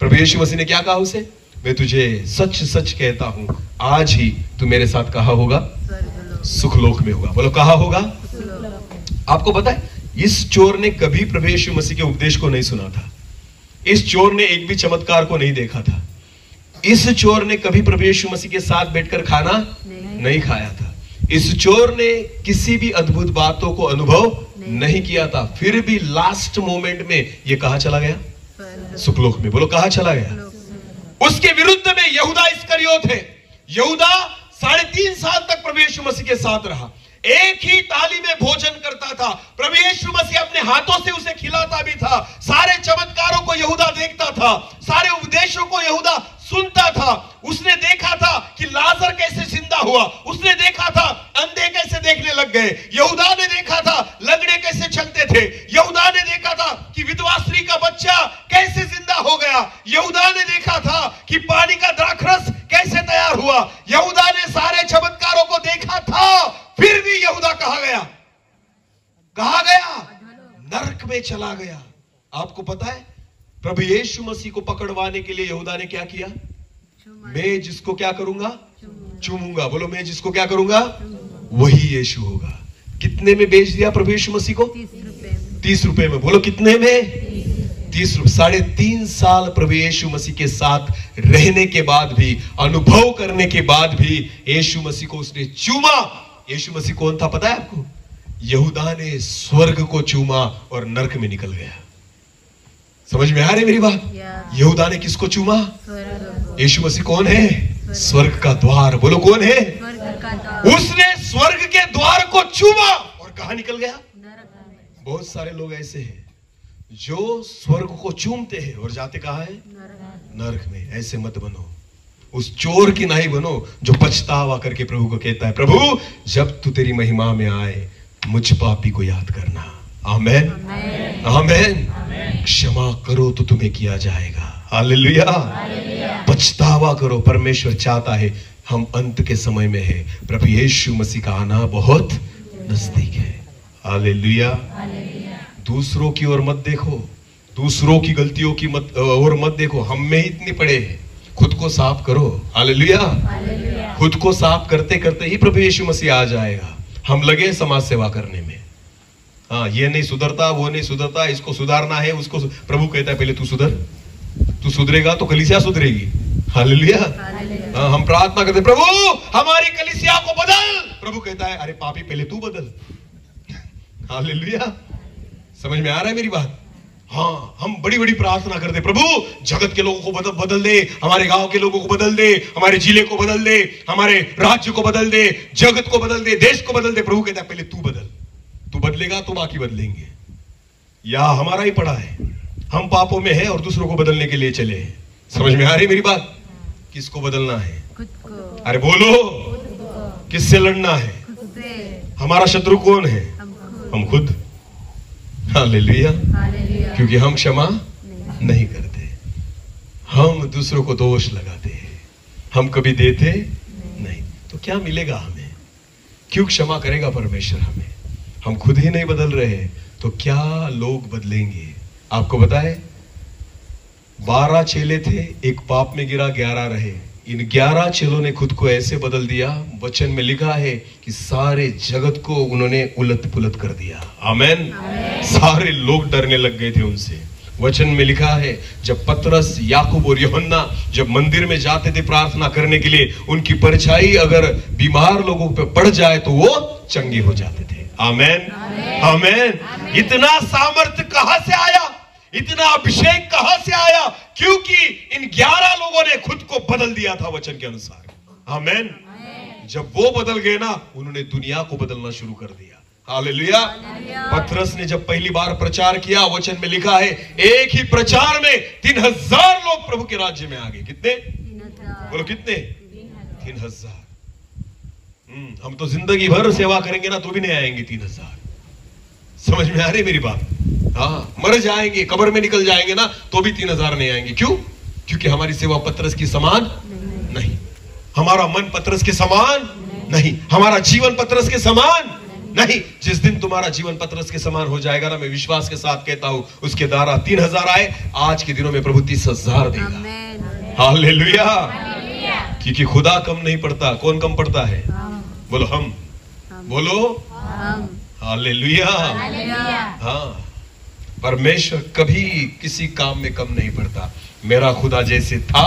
प्रभु यीशु मसीह ने क्या कहा उसे? मैं तुझे सच सच कहता हूं, आज ही तू मेरे साथ कहा होगा? सुखलोक में होगा। बोलो, कहा होगा? आपको पता है, इस चोर ने कभी प्रभु यीशु मसीह के उपदेश को नहीं सुना था। इस चोर ने एक भी चमत्कार को नहीं देखा था। इस चोर ने कभी प्रभु यीशु मसीह के साथ बैठकर खाना नहीं खाया था। इस चोर ने किसी भी अद्भुत बातों को अनुभव नहीं किया था। फिर भी लास्ट मोमेंट में ये कहां चला गया? सुखलोक में। बोलो, कहां चला गया? उसके विरुद्ध में यहूदा इस्करियोत है। यहूदा 3.5 साल तक प्रभु यीशु मसीह के साथ रहा, एक ही थाली में भोजन करता था। प्रभु यीशु मसीह अपने हाथों से उसे खिलाता भी था। सारे चमत्कारों को यहूदा देखता था, सारे उपदेशों को यहूदा सुनता था। उसने देखा था कि लाजर कैसे जिंदा हुआ, उसने देखा था अंधे कैसे देखने लग गए, यहूदा ने देखा था लंगड़े कैसे चलते थे, यहूदा ने देखा था कि विधवा स्त्री का बच्चा कैसे जिंदा हो गया, यहूदा ने देखा था कि पानी का द्राक्षरस कैसे तैयार हुआ। यहूदा ने सारे चमत्कारों को देखा था, फिर भी यहूदा कहां गया? कहां गया? नरक में चला गया। आपको पता है, प्रभु यीशु मसीह को पकड़वाने के लिए यहूदा ने क्या किया? मैं जिसको क्या करूंगा? चूमूंगा। बोलो, मैं जिसको क्या करूंगा वही यीशु होगा। कितने में बेच दिया प्रभु यीशु मसीह को? 30 रुपए में। बोलो, कितने में? 3.5 साल प्रभु यीशु मसीह के साथ रहने के बाद भी, अनुभव करने के बाद भी यीशु मसीह को उसने चूमा। यीशु मसीह कौन था पता है आपको? यहूदा ने स्वर्ग को चूमा और नरक में निकल गया। समझ में आ रही मेरी बात? यहूदा ने किसको चूमा? यीशु मसीह कौन है? स्वर्ग का द्वार। बोलो कौन है? उसने स्वर्ग के द्वार को चूमा और कहां निकल गया? बहुत सारे लोग ऐसे हैं जो स्वर्ग को चूमते हैं और जाते कहां है? नरक में। ऐसे मत बनो, उस चोर की नहीं बनो जो पछतावा करके प्रभु को कहता है, प्रभु जब तू तेरी महिमा में आए मुझ पापी को याद करना। आमेन, आमेन। क्षमा करो तो तुम्हें किया जाएगा। हालेलुया। पछतावा करो। परमेश्वर चाहता है, हम अंत के समय में है, प्रभु यीशु मसीह का आना बहुत नजदीक है। हालेलुया। दूसरों की ओर मत देखो, दूसरों की गलतियों की ओर मत देखो। हम में इतनी पड़े हैं, खुद को साफ करो। हालेलुया। खुद को साफ करते करते ही प्रभु यीशु मसीह आ जाएगा। हम लगे समाज सेवा करने में। हाँ, ये नहीं सुधरता, वो नहीं सुधरता, इसको सुधारना है, उसको प्रभु कहता है पहले तू सुधर। तू सुधरेगा तो कलीसिया सुधरेगी। हालेलुया। हाँ, हम प्रार्थना करते प्रभु हमारी कलीसिया को बदल। प्रभु कहता है अरे पापी पहले तू बदल। हालेलुया। समझ में आ रहा है मेरी बात? हाँ, हम बड़ी बड़ी प्रार्थना करते, प्रभु जगत के लोगों को बदल दे, हमारे गांव के लोगों को बदल दे, हमारे जिले को बदल दे, हमारे राज्य को बदल दे, जगत को बदल दे, देश को बदल दे। प्रभु कहता है पहले तू बदल। तू बदलेगा तो बाकी बदलेंगे। या हमारा ही पड़ा है, हम पापों में है और दूसरों को बदलने के लिए चले। समझ में आ रही मेरी बात? किसको बदलना है? खुद को। अरे बोलो, किससे लड़ना है? हमारा शत्रु कौन है? हम खुद। हालेलुया। क्योंकि हम क्षमा नहीं करते, हम दूसरों को दोष लगाते हैं, हम कभी देते नहीं। तो क्या मिलेगा हमें? क्यों क्षमा करेगा परमेश्वर हमें? हम खुद ही नहीं बदल रहे तो क्या लोग बदलेंगे? आपको बताए 12 चेले थे, एक पाप में गिरा, 11 रहे। इन 11 चेलों ने खुद को ऐसे बदल दिया, वचन में लिखा है कि सारे जगत को उन्होंने उलट पुलट कर दिया। आमेन। सारे लोग डरने लग गए थे उनसे। वचन में लिखा है जब पतरस, याकूब और यूहन्ना जब मंदिर में जाते थे प्रार्थना करने के लिए, उनकी परछाई अगर बीमार लोगों पर पड़ जाए तो वो चंगे हो जाते थे। आमेन, आमेन। इतना सामर्थ्य कहां से आया? इतना अभिषेक कहां से आया? क्योंकि इन 11 लोगों ने खुद को बदल दिया था वचन के अनुसार। आमेन। जब वो बदल गए ना, उन्होंने दुनिया को बदलना शुरू कर दिया। हालेलुया। पतरस ने जब पहली बार प्रचार किया, वचन में लिखा है एक ही प्रचार में 3000 लोग प्रभु के राज्य में आ गए। कितने? बोलो कितने? 3000। हम तो जिंदगी भर सेवा करेंगे ना तो भी नहीं आएंगे 3000। समझ में आ रही मेरी बात? हाँ, मर जाएंगे, कब्र में निकल जाएंगे ना तो भी 3000 नहीं आएंगे। क्यों? क्योंकि हमारी सेवा पतरस की समान नहीं, हमारा मन पतरस के समान नहीं, हमारा जीवन पतरस के समान नहीं। जिस दिन तुम्हारा जीवन पतरस के समान हो जाएगा ना, मैं विश्वास के साथ कहता हूं उसके द्वारा 3000 आए, आज के दिनों में प्रभु 30,000 देगा। हालेलुया। क्योंकि खुदा कम नहीं पड़ता। कौन कम पड़ता है? बोलो हम। बोलो हालेलुया। हाँ, परमेश्वर कभी किसी काम में कम नहीं पड़ता। मेरा खुदा जैसे था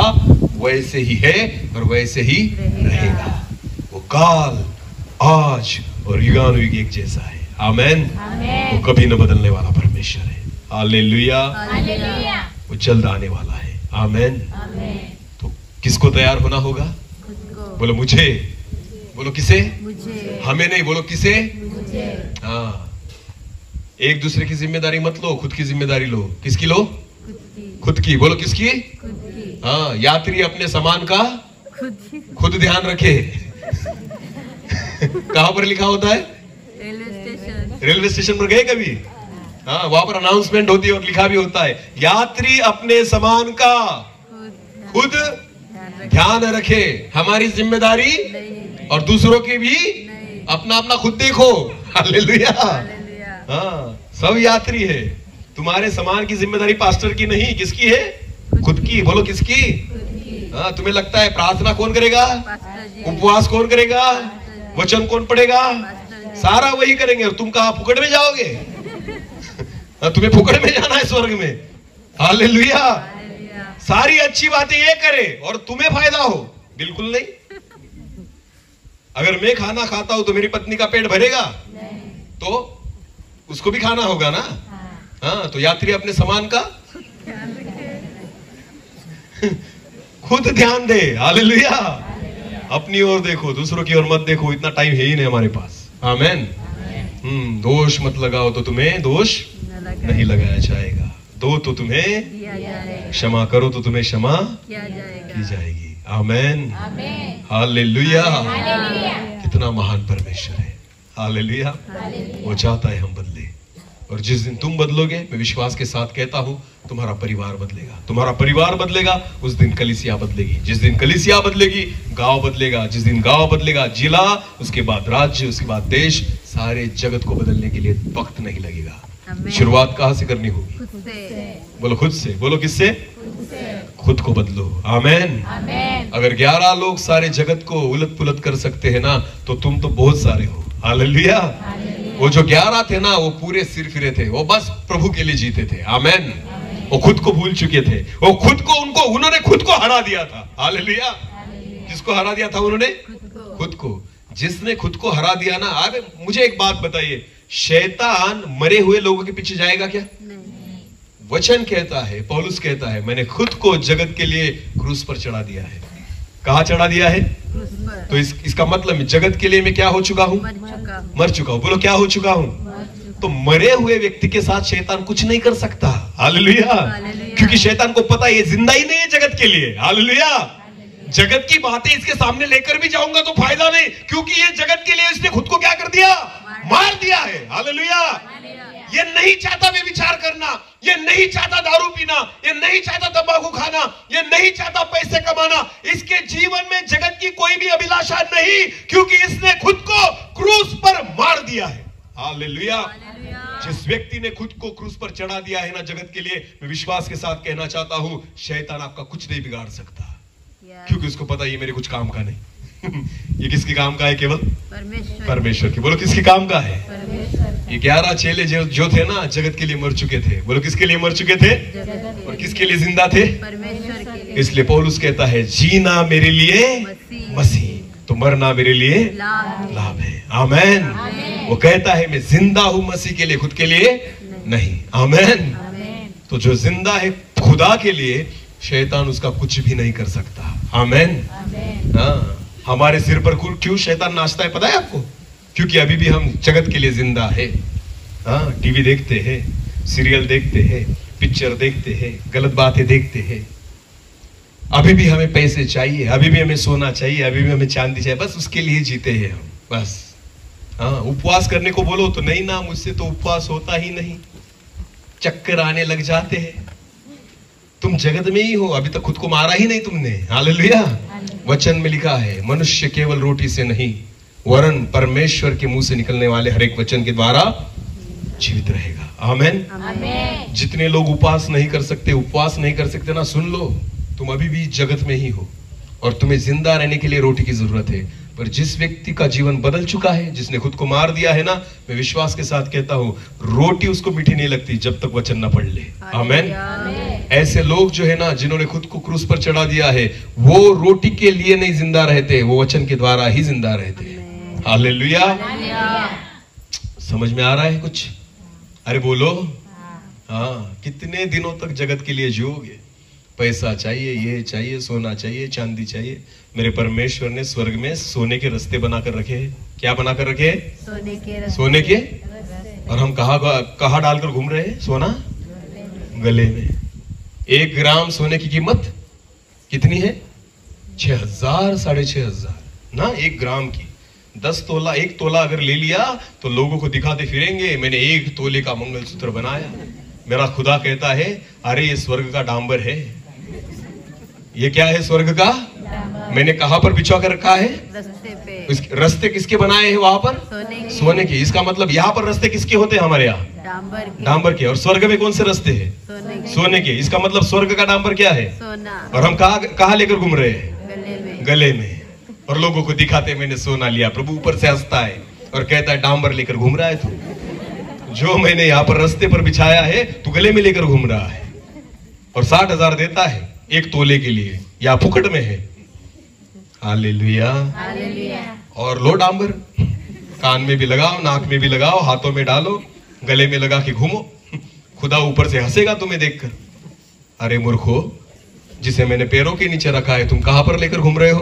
वैसे ही है और वैसे ही रहेगा। वो काल, आज और युगानुयुग एक जैसा है। आमेन। वो कभी न बदलने वाला परमेश्वर है। हालेलुया। वो जल्द आने वाला है। आमेन। तो किसको तैयार होना होगा? बोलो मुझे। बोलो किसे? मुझे। हमें नहीं, बोलो किसे? मुझे। हाँ, एक दूसरे की जिम्मेदारी मत लो, खुद की जिम्मेदारी लो। किसकी लो? खुद की। बोलो किसकी? खुद की। हाँ, यात्री अपने सामान का खुद ध्यान रखे। कहां पर लिखा होता है? रेलवे स्टेशन पर गए कभी? हाँ, वहां पर अनाउंसमेंट होती है और लिखा भी होता है यात्री अपने सामान का खुद ध्यान रखे। हमारी जिम्मेदारी और दूसरों की भी अपना अपना खुद देखो। हालेलुया। हाँ, सब यात्री है। तुम्हारे सामान की जिम्मेदारी पास्टर की नहीं, किसकी है? खुद की। बोलो किसकी? हाँ, तुम्हें लगता है प्रार्थना कौन करेगा? उपवास कौन करेगा? वचन कौन पढ़ेगा? सारा वही करेंगे और तुम कहां फुकड़ में जाओगे? तुम्हें फुकड़ में जाना है स्वर्ग में? हालेलुया। सारी अच्छी बातें ये करे और तुम्हें फायदा हो? बिल्कुल नहीं। अगर मैं खाना खाता हूं तो मेरी पत्नी का पेट भरेगा? तो उसको भी खाना होगा ना। हाँ, तो यात्री अपने सामान का खुद ध्यान दे। हालेलुया। अपनी ओर देखो, दूसरों की ओर मत देखो। इतना टाइम है ही नहीं हमारे पास। आमेन। दोष मत लगाओ तो तुम्हें दोष नहीं लगाया जाएगा। दो तो तुम्हें क्षमा करो तो तुम्हें क्षमा की जाएगी। आमेन। हालेलुया। कितना महान परमेश्वर है। हालेलुया। वो चाहता है हम बदले, और जिस दिन तुम बदलोगे, मैं विश्वास के साथ कहता हूं, तुम्हारा परिवार बदलेगा। तुम्हारा परिवार बदलेगा, उस दिन कलीसिया बदलेगी। जिस दिन कलीसिया बदलेगी, गांव बदलेगा। जिस दिन गांव बदलेगा, जिला, उसके बाद राज्य, उसके बाद देश, सारे जगत को बदलने के लिए वक्त नहीं लगेगा। शुरुआत कहां से करनी होगी? बोलो खुद से। बोलो किससे? खुद को बदलो। आमेन। अगर 11 लोग सारे जगत को उलट पुलट कर सकते हैं ना, तो तुम तो बहुत सारे हो। हालेलुया। वो जो 11 थे ना, वो पूरे सिर फिरे थे। वो बस प्रभु के लिए जीते थे। आमेन। वो खुद को भूल चुके थे। वो उन्होंने खुद को हरा दिया था। हालेलुया। किसको हरा दिया था उन्होंने? खुद को। जिसने खुद को हरा दिया ना, अरे मुझे एक बात बताइए, शैतान मरे हुए लोगों के पीछे जाएगा क्या? वचन कहता है, पौलुस कहता है, मैंने खुद को जगत के लिए क्रूस पर चढ़ा दिया है। कहां चढ़ा दिया है? तो इसका मतलब जगत के लिए मैं क्या हो चुका हूं? मर चुका हूं। बोलो क्या हो चुका हूं? तो मरे हुए व्यक्ति के साथ शैतान कुछ नहीं कर सकता। हालेलुया। क्योंकि शैतान को पता है ये जिंदा ही नहीं है जगत के लिए। हालेलुया। जगत की बातें इसके सामने लेकर भी जाऊंगा तो फायदा नहीं, क्योंकि ये जगत के लिए इसने खुद को क्या कर दिया? मार दिया है। हालेलुया। ये नहीं चाहता व्यभिचार करना, ये नहीं चाहता दारू पीना, ये नहीं चाहता तंबाकू खाना, ये नहीं चाहता पैसे कमाना। इसके जीवन में जगत की कोई भी अभिलाषा नहीं, क्योंकि इसने खुद को क्रूस पर मार दिया है। हालेलुया। जिस व्यक्ति ने खुद को क्रूस पर चढ़ा दिया है ना जगत के लिए, मैं विश्वास के साथ कहना चाहता हूं, शैतान आपका कुछ नहीं बिगाड़ सकता, क्योंकि उसको पता ये मेरे कुछ काम का नहीं। ये किसके काम का है? केवल परमेश्वर के। बोलो किसके काम का है? ये 11 चेले जो थे ना, जगत के लिए मर चुके थे। बोलो किसके लिए मर चुके थे? और किसके लिए जिंदा थे? इसलिए पौलुस कहता है, जीना मेरे लिए मसीह, तो मरना मेरे लिए लाभ है। आमेन। वो कहता है, मैं जिंदा हूं मसीह के लिए, खुद के लिए नहीं। आमेन। तो जो जिंदा है खुदा के लिए, शैतान उसका कुछ भी नहीं कर सकता। आमेन। हाँ, हमारे सिर पर क्यों शैतान नाचता है पता है आपको? क्योंकि अभी भी हम जगत के लिए जिंदा है। हाँ, टीवी देखते हैं, सीरियल देखते हैं, पिक्चर देखते हैं, गलत बातें देखते हैं। अभी भी हमें पैसे चाहिए, अभी भी हमें सोना चाहिए, अभी भी हमें चांदी चाहिए, बस उसके लिए जीते हैं हम। बस हाँ, उपवास करने को बोलो तो नहीं ना, मुझसे तो उपवास होता ही नहीं, चक्कर आने लग जाते हैं। तुम जगत में ही हो, अभी तक खुद को मारा ही नहीं तुमने। हालेलुया। वचन में लिखा है, मनुष्य केवल रोटी से नहीं वरन परमेश्वर के मुंह से निकलने वाले हर एक वचन के द्वारा जीवित रहेगा। आमेन। जितने लोग उपवास नहीं कर सकते ना, सुन लो, तुम अभी भी जगत में ही हो और तुम्हें जिंदा रहने के लिए रोटी की जरूरत है। पर जिस व्यक्ति का जीवन बदल चुका है, जिसने खुद को मार दिया है ना, मैं विश्वास के साथ कहता हूं, रोटी उसको मीठी नहीं लगती जब तक वचन ना पढ़ ले। आमेन। ऐसे लोग जो है ना, जिन्होंने खुद को क्रूस पर चढ़ा दिया है, वो रोटी के लिए नहीं जिंदा रहते, वो वचन के द्वारा ही जिंदा रहते हैं। हालेलुया। समझ में आ रहा है कुछ? अरे बोलो। हाँ, कितने दिनों तक जगत के लिए जियोगे? पैसा चाहिए, ये चाहिए, सोना चाहिए, चांदी चाहिए। मेरे परमेश्वर ने स्वर्ग में सोने के रास्ते बनाकर रखे हैं। क्या बनाकर रखे हैं? सोने के। और हम कहाँ डालकर घूम रहे हैं? सोना गले में। 1 ग्राम सोने की कीमत कितनी है? 6,000 साढ़े 6,000 ना 1 ग्राम की। 10 तोला, 1 तोला अगर ले लिया तो लोगों को दिखाते फिरेंगे, मैंने 1 तोले का मंगलसूत्र बनाया। मेरा खुदा कहता है, अरे ये स्वर्ग का डांबर है। ये क्या है? स्वर्ग का। मैंने कहां पर बिछा कर रखा है? रस्ते पे। रस्ते किसके बनाए हैं वहां पर? सोने के। इसका मतलब यहाँ पर रस्ते किसके होते हैं? हमारे यहाँ डांबर के। और स्वर्ग में कौन से रस्ते हैं? सोने के। इसका मतलब स्वर्ग का डांबर क्या है? सोना। और हम कहाँ लेकर घूम रहे हैं? गले में। और लोगों को दिखाते मैंने सोना लिया। प्रभु ऊपर से हंसता है और कहता है, डांबर लेकर घूम रहा है तू। जो मैंने यहाँ पर रस्ते पर बिछाया है, तू गले में लेकर घूम रहा है। और 60,000 देता है 1 तोले के लिए, या फुकट में है। हालेलुया। और लो डांबर, कान में भी लगाओ, नाक में भी लगाओ, हाथों में डालो, गले में लगा के घूमो, खुदा ऊपर से हंसेगा तुम्हें देखकर। अरे मूर्खो, जिसे मैंने पैरों के नीचे रखा है तुम कहां पर लेकर घूम रहे हो?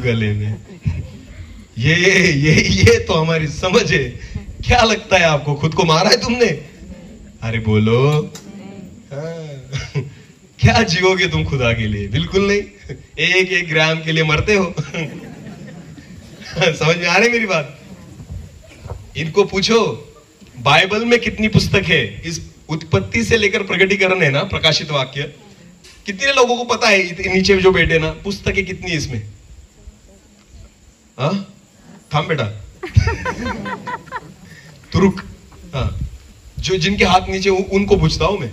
गले में। ये तो हमारी समझ है। क्या लगता है आपको, खुद को मारा है तुमने? अरे बोलो, हाँ। क्या जियोगे तुम खुदा के लिए? बिल्कुल नहीं। 1-1 ग्राम के लिए मरते हो। समझ में आ रही मेरी बात? इनको पूछो बाइबल में कितनी पुस्तक है? इस उत्पत्ति से लेकर प्रकटीकरण है ना, प्रकाशित वाक्य, कितने लोगों को पता है? नीचे जो बैठे ना, पुस्तकें कितनी इसमें? हाँ, थाम बेटा, तू रुक। हाँ, जो जिनके हाथ नीचे उनको पूछता हूं मैं।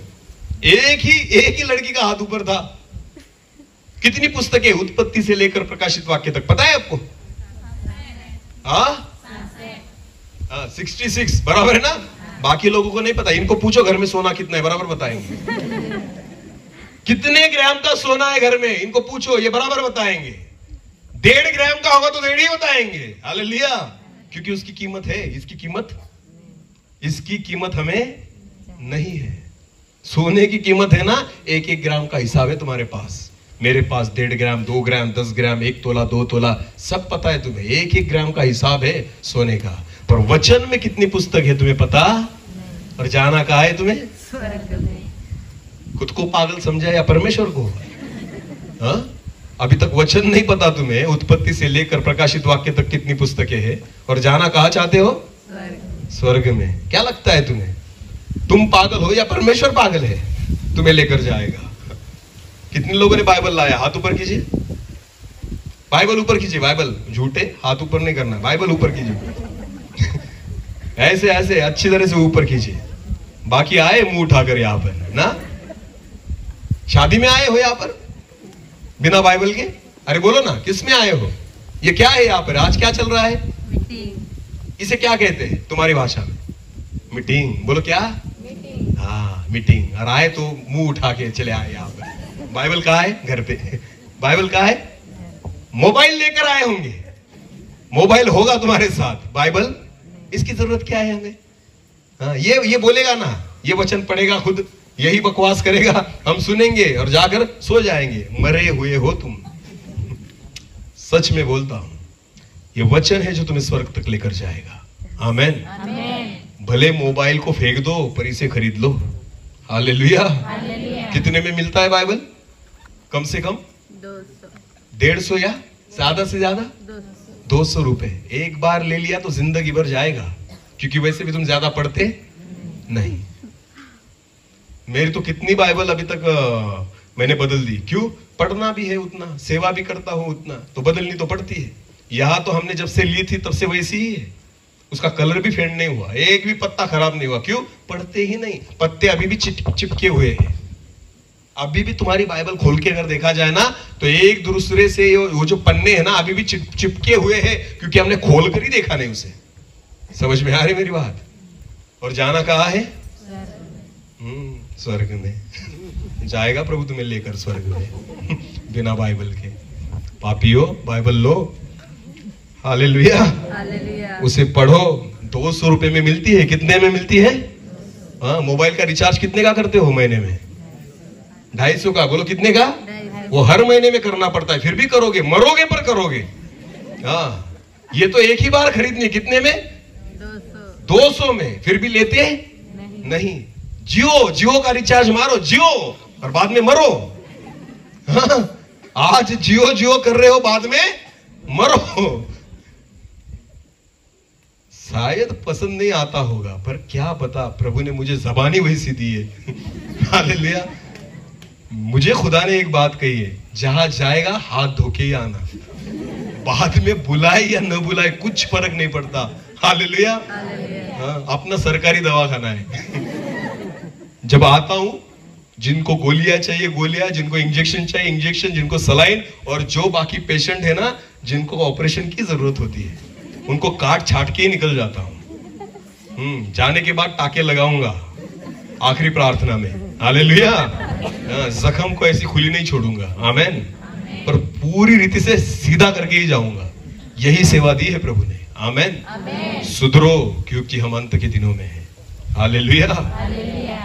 एक ही लड़की का हाथ ऊपर था। कितनी पुस्तकें उत्पत्ति से लेकर प्रकाशित वाक्य तक, पता है आपको? हाँ, 66 बराबर है ना? बाकी लोगों को नहीं पता। इनको पूछो घर में सोना कितना है, बराबर बताएंगे। कितने ग्राम का सोना है घर में, इनको पूछो, ये बराबर बताएंगे। 1.5 ग्राम का होगा तो 1.5 ही बताएंगे। हालेलुया। क्योंकि उसकी कीमत है, इसकी कीमत हमें नहीं है। सोने की कीमत है ना, 1-1 ग्राम का हिसाब है तुम्हारे पास। मेरे पास 1.5 ग्राम, 2 ग्राम, 10 ग्राम, 1 तोला, 2 तोला, सब पता है तुम्हें। 1-1 ग्राम का हिसाब है सोने का। पर वचन में कितनी पुस्तक है तुम्हें पता? और जाना कहाँ है तुम्हें? खुद को पागल समझा या परमेश्वर को? हाँ, अभी तक वचन नहीं पता तुम्हें। उत्पत्ति से लेकर प्रकाशित वाक्य तक कितनी पुस्तकें हैं, और जाना कहाँ चाहते हो? स्वर्ग में। क्या लगता है तुम्हें, तुम पागल हो या परमेश्वर पागल है? तुम्हें लेकर जाएगा। कितने लोगों ने बाइबल लाया? हाथ ऊपर कीजिए। बाइबल ऊपर कीजिए। बाइबल, झूठे, हाथ ऊपर नहीं करना, बाइबल ऊपर कीजिए। ऐसे अच्छी तरह से ऊपर कीजिए। बाकी आए मुंह उठाकर यहाँ पर ना, शादी में आए हो यहाँ पर बिना बाइबल के? अरे बोलो ना, किस में आए हो? ये क्या है यहाँ पर? आज क्या चल रहा है? इसे क्या कहते हैं तुम्हारी भाषा में? मीटिंग। बोलो क्या? हाँ, मीटिंग। और आए तो मुंह उठा के चले आए यहाँ पर। बाइबल कहाँ है? घर पे। बाइबल कहाँ है? मोबाइल लेकर आए होंगे। मोबाइल होगा तुम्हारे साथ, बाइबल इसकी जरूरत क्या है हमें? हाँ, ये बोलेगा ना, ये वचन पढ़ेगा, खुद यही बकवास करेगा, हम सुनेंगे और जाकर सो जाएंगे। मरे हुए हो तुम। सच में बोलता हूं, ये वचन है जो तुम्हें स्वर्ग तक लेकर जाएगा। आमेन। भले मोबाइल को फेंक दो, पर इसे खरीद लो। हालेलुया। कितने में मिलता है बाइबल? कम से कम 150 या ज्यादा से ज्यादा 200 रुपए। एक बार ले लिया तो जिंदगी भर जाएगा, क्योंकि वैसे भी तुम ज्यादा पढ़ते नहीं। मेरी तो कितनी बाइबल अभी तक मैंने बदल दी। क्यों? पढ़ना भी है उतना, सेवा भी करता हूं उतना, तो बदलनी तो पड़ती है। यहां तो हमने जब से ली थी तब से वैसी ही है। उसका कलर भी फेड नहीं हुआ, एक भी पत्ता खराब नहीं हुआ। क्यों? पढ़ते ही नहीं। पत्ते अभी भी चिपके हुए हैं। अभी भी तुम्हारी बाइबल खोल के अगर देखा जाए ना, तो एक दूसरे से वो जो पन्ने हैं ना, अभी भी चिपके हुए हैं, क्योंकि हमने खोल कर ही देखा नहीं उसे। समझ में आ रही मेरी बात? और जाना कहाँ है? स्वर्ग में। जाएगा प्रभु तुम्हें लेकर स्वर्ग में, बिना बाइबल के। पापियो, बाइबल लो। हालेलुया। उसे पढ़ो। 200 रुपए में मिलती है। कितने में मिलती है? हाँ, मोबाइल का रिचार्ज कितने का करते हो महीने में? 250 का। बोलो कितने का? वो हर महीने में करना पड़ता है, फिर भी करोगे, मरोगे पर करोगे। हाँ, ये तो एक ही बार खरीदनी। कितने में? 200 में। फिर भी लेते नहीं। जियो का रिचार्ज मारो, जियो, और बाद में मरो। हाँ, आज जियो कर रहे हो, बाद में मरो। शायद पसंद नहीं आता होगा, पर क्या पता, प्रभु ने मुझे जबानी वैसी दी है। हालेलुया। मुझे खुदा ने एक बात कही है, जहां जाएगा हाथ धोके ही आना। बाद में बुलाए या न बुलाए कुछ फर्क नहीं पड़ता। हालेलुया। हाँ, अपना सरकारी दवाखाना है। जब आता हूं, जिनको गोलियां चाहिए गोलियां, जिनको इंजेक्शन चाहिए इंजेक्शन, जिनको सलाइन, और जो बाकी पेशेंट है ना, जिनको ऑपरेशन की जरूरत होती है, उनको काट छाट के ही निकल जाता हूं। जाने के बाद टाके लगाऊंगा आखिरी प्रार्थना में। हालेलुया। जख्म को ऐसी खुली नहीं छोड़ूंगा, आमेन, पर पूरी रीति से सीधा करके ही जाऊंगा। यही सेवा दी है प्रभु ने, आमेन। सुधरो क्योंकि हम अंत के दिनों में हैं। हालेलुया।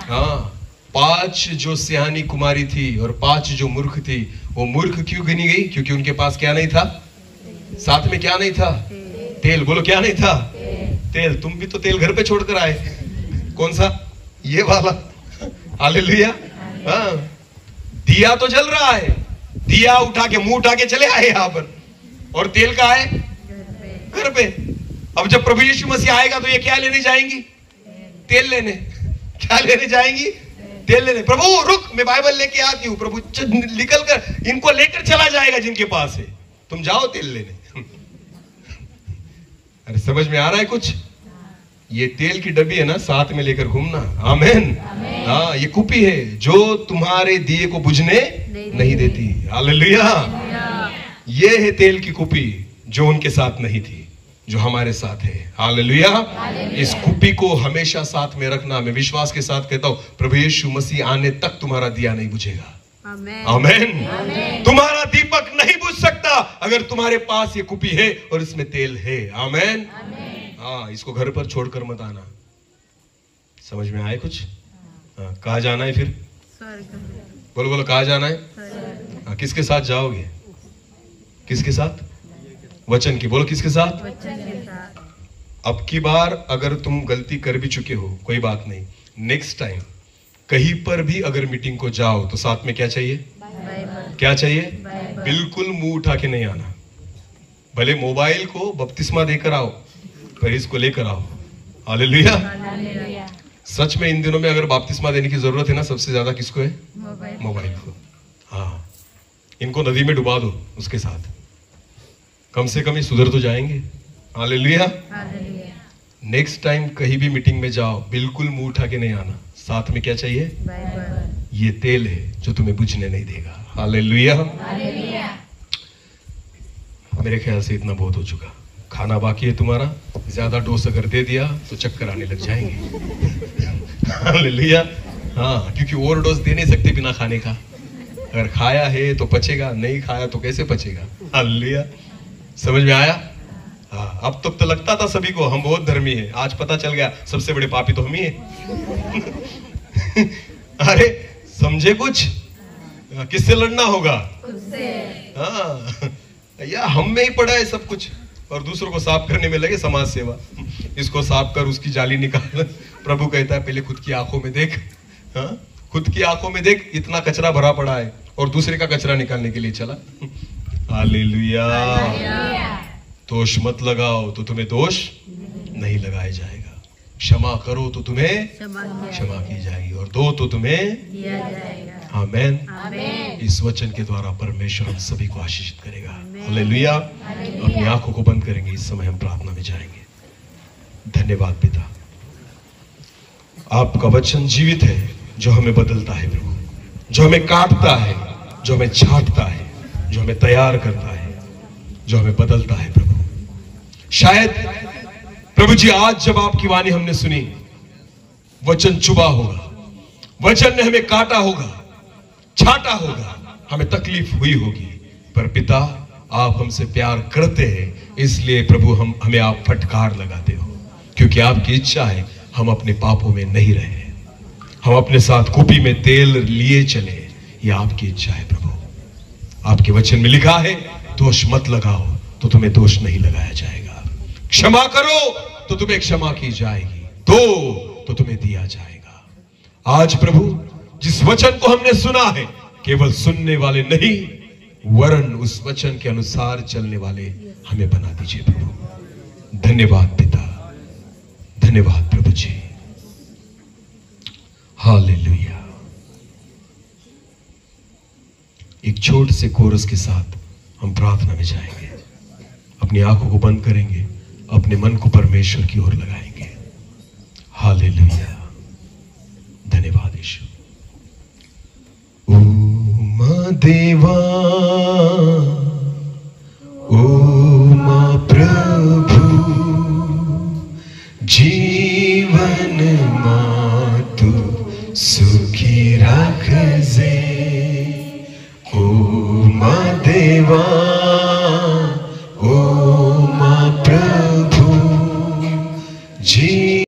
हाँ, 5 जो सियानी कुमारी थी और 5 जो मूर्ख थी, वो मूर्ख क्यों गिनी गई? क्योंकि उनके पास क्या नहीं था? साथ में क्या नहीं था? तेल। बोलो, क्या नहीं था? तेल। तुम भी तो तेल घर पे छोड़कर आए। कौन सा? ये वाला। हालेलुया। हाँ, दिया तो जल रहा है, दिया उठा के मुंह उठा के चले आए यहां पर, और तेल का है घर पे। अब जब प्रभु यीशु मसीह आएगा तो ये क्या लेने जाएंगी? तेल लेने। क्या लेने जाएंगी? तेल लेने। प्रभु रुक, मैं बाइबल लेके आती हूँ। प्रभु निकल कर इनको लेकर चला जाएगा जिनके पास है, तुम जाओ तेल लेने। अरे समझ में आ रहा है कुछ? ये तेल की डब्बी है ना, साथ में लेकर घूमना, आमेन। हाँ, ये कुपी है जो तुम्हारे दिए को बुझने नहीं देती। हालेलुया। ये है तेल की कुपी जो उनके साथ नहीं थी, जो हमारे साथ है। हालेलुया। इस कुपी को हमेशा साथ में रखना। मैं विश्वास के साथ कहता हूं, प्रभु यीशु मसीह आने तक तुम्हारा दिया नहीं बुझेगा। आमेन। तुम्हारा दीपक नहीं बुझ सकता अगर तुम्हारे पास ये कुपी है और इसमें तेल है। आमेन। हाँ, इसको घर पर छोड़कर मत आना। समझ में आए कुछ? हाँ, कहाँ जाना है फिर? बोलो बोलो, कहाँ जाना है? हाँ, किसके साथ जाओगे? किसके साथ? वचन की। बोलो, किसके साथ? अब की बार अगर तुम गलती कर भी चुके हो, कोई बात नहीं, नेक्स्ट टाइम कहीं पर भी अगर मीटिंग को जाओ तो साथ में क्या चाहिए? क्या चाहिए? बिल्कुल मुंह उठा के नहीं आना। भले मोबाइल को बपतिस्मा देकर आओ, पर इसको लेकर आओ। हालेलुया। सच में इन दिनों में अगर बपतिस्मा देने की जरूरत है ना, सबसे ज्यादा किसको है? मोबाइल को। हाँ, इनको नदी में डुबा दो उसके साथ, कम से कम ये सुधर तो जाएंगे। हालेलुया। नेक्स्ट टाइम कहीं भी मीटिंग में जाओ, बिल्कुल मुंह उठा के नहीं आना। साथ में क्या चाहिए? ये तेल है जो तुम्हें बुझने नहीं देगा। हालेलुया। मेरे ख्याल से इतना बहुत हो चुका। खाना बाकी है तुम्हारा, ज्यादा डोज अगर दे दिया तो चक्कर आने लग जाएंगे। हालेलुया। हाँ, क्योंकि ओवर डोज दे नहीं सकते बिना खाने का। अगर खाया है तो पचेगा, नहीं खाया तो कैसे पचेगा? हालेलुया। समझ में आया? हाँ, अब तक तो लगता था सभी को हम बहुत धर्मी हैं, आज पता चल गया सबसे बड़े पापी तो हम ही हैं। अरे समझे कुछ? किससे लड़ना होगा? हाँ, या हम में ही पड़ा है सब कुछ, और दूसरों को साफ करने में लगे समाज सेवा। इसको साफ कर, उसकी जाली निकाल। प्रभु कहता है पहले खुद की आंखों में देख। हाँ, खुद की आंखों में देख, इतना कचरा भरा पड़ा है, और दूसरे का कचरा निकालने के लिए चला। हालेलुया। दोष मत लगाओ तो तुम्हें दोष नहीं लगाया जाएगा। क्षमा करो तो तुम्हें क्षमा की जाएगी, और दो तो तुम्हें दिया जाएगा। आमेन। इस वचन के द्वारा परमेश्वर हम सभी को आशीषित करेगा। हालेलुया। अपनी आंखों को बंद करेंगे, इस समय हम प्रार्थना में जाएंगे। धन्यवाद पिता, आपका वचन जीवित है जो हमें बदलता है प्रभु, जो हमें काटता है, जो हमें छांटता है, जो हमें तैयार करता है, जो हमें बदलता है प्रभु। शायद प्रभु जी आज जब आपकी वाणी हमने सुनी, वचन चुभा होगा, वचन ने हमें काटा होगा, छाटा होगा, हमें तकलीफ हुई होगी, पर पिता आप हमसे प्यार करते हैं, इसलिए प्रभु हमें आप फटकार लगाते हो, क्योंकि आपकी इच्छा है हम अपने पापों में नहीं रहे, हम अपने साथ कुपी में तेल लिए चले। ये आपकी इच्छा है प्रभु। आपके वचन में लिखा है दोष मत लगाओ तो तुम्हें दोष नहीं लगाया जाएगा, क्षमा करो तो तुम्हें क्षमा की जाएगी, दो तो तुम्हें दिया जाएगा। आज प्रभु जिस वचन को हमने सुना है, केवल सुनने वाले नहीं वरन उस वचन के अनुसार चलने वाले हमें बना दीजिए प्रभु। धन्यवाद पिता, धन्यवाद प्रभु जी। हालेलुया। एक छोटे से कोरस के साथ हम प्रार्थना में जाएंगे, अपनी आंखों को बंद करेंगे, अपने मन को परमेश्वर की ओर लगाएंगे। हालेलुया। धन्यवाद यीशु। ओ मां देवा, ओ मां प्रभु, जीवन मां तू सुखी राखजे ओ मा देवा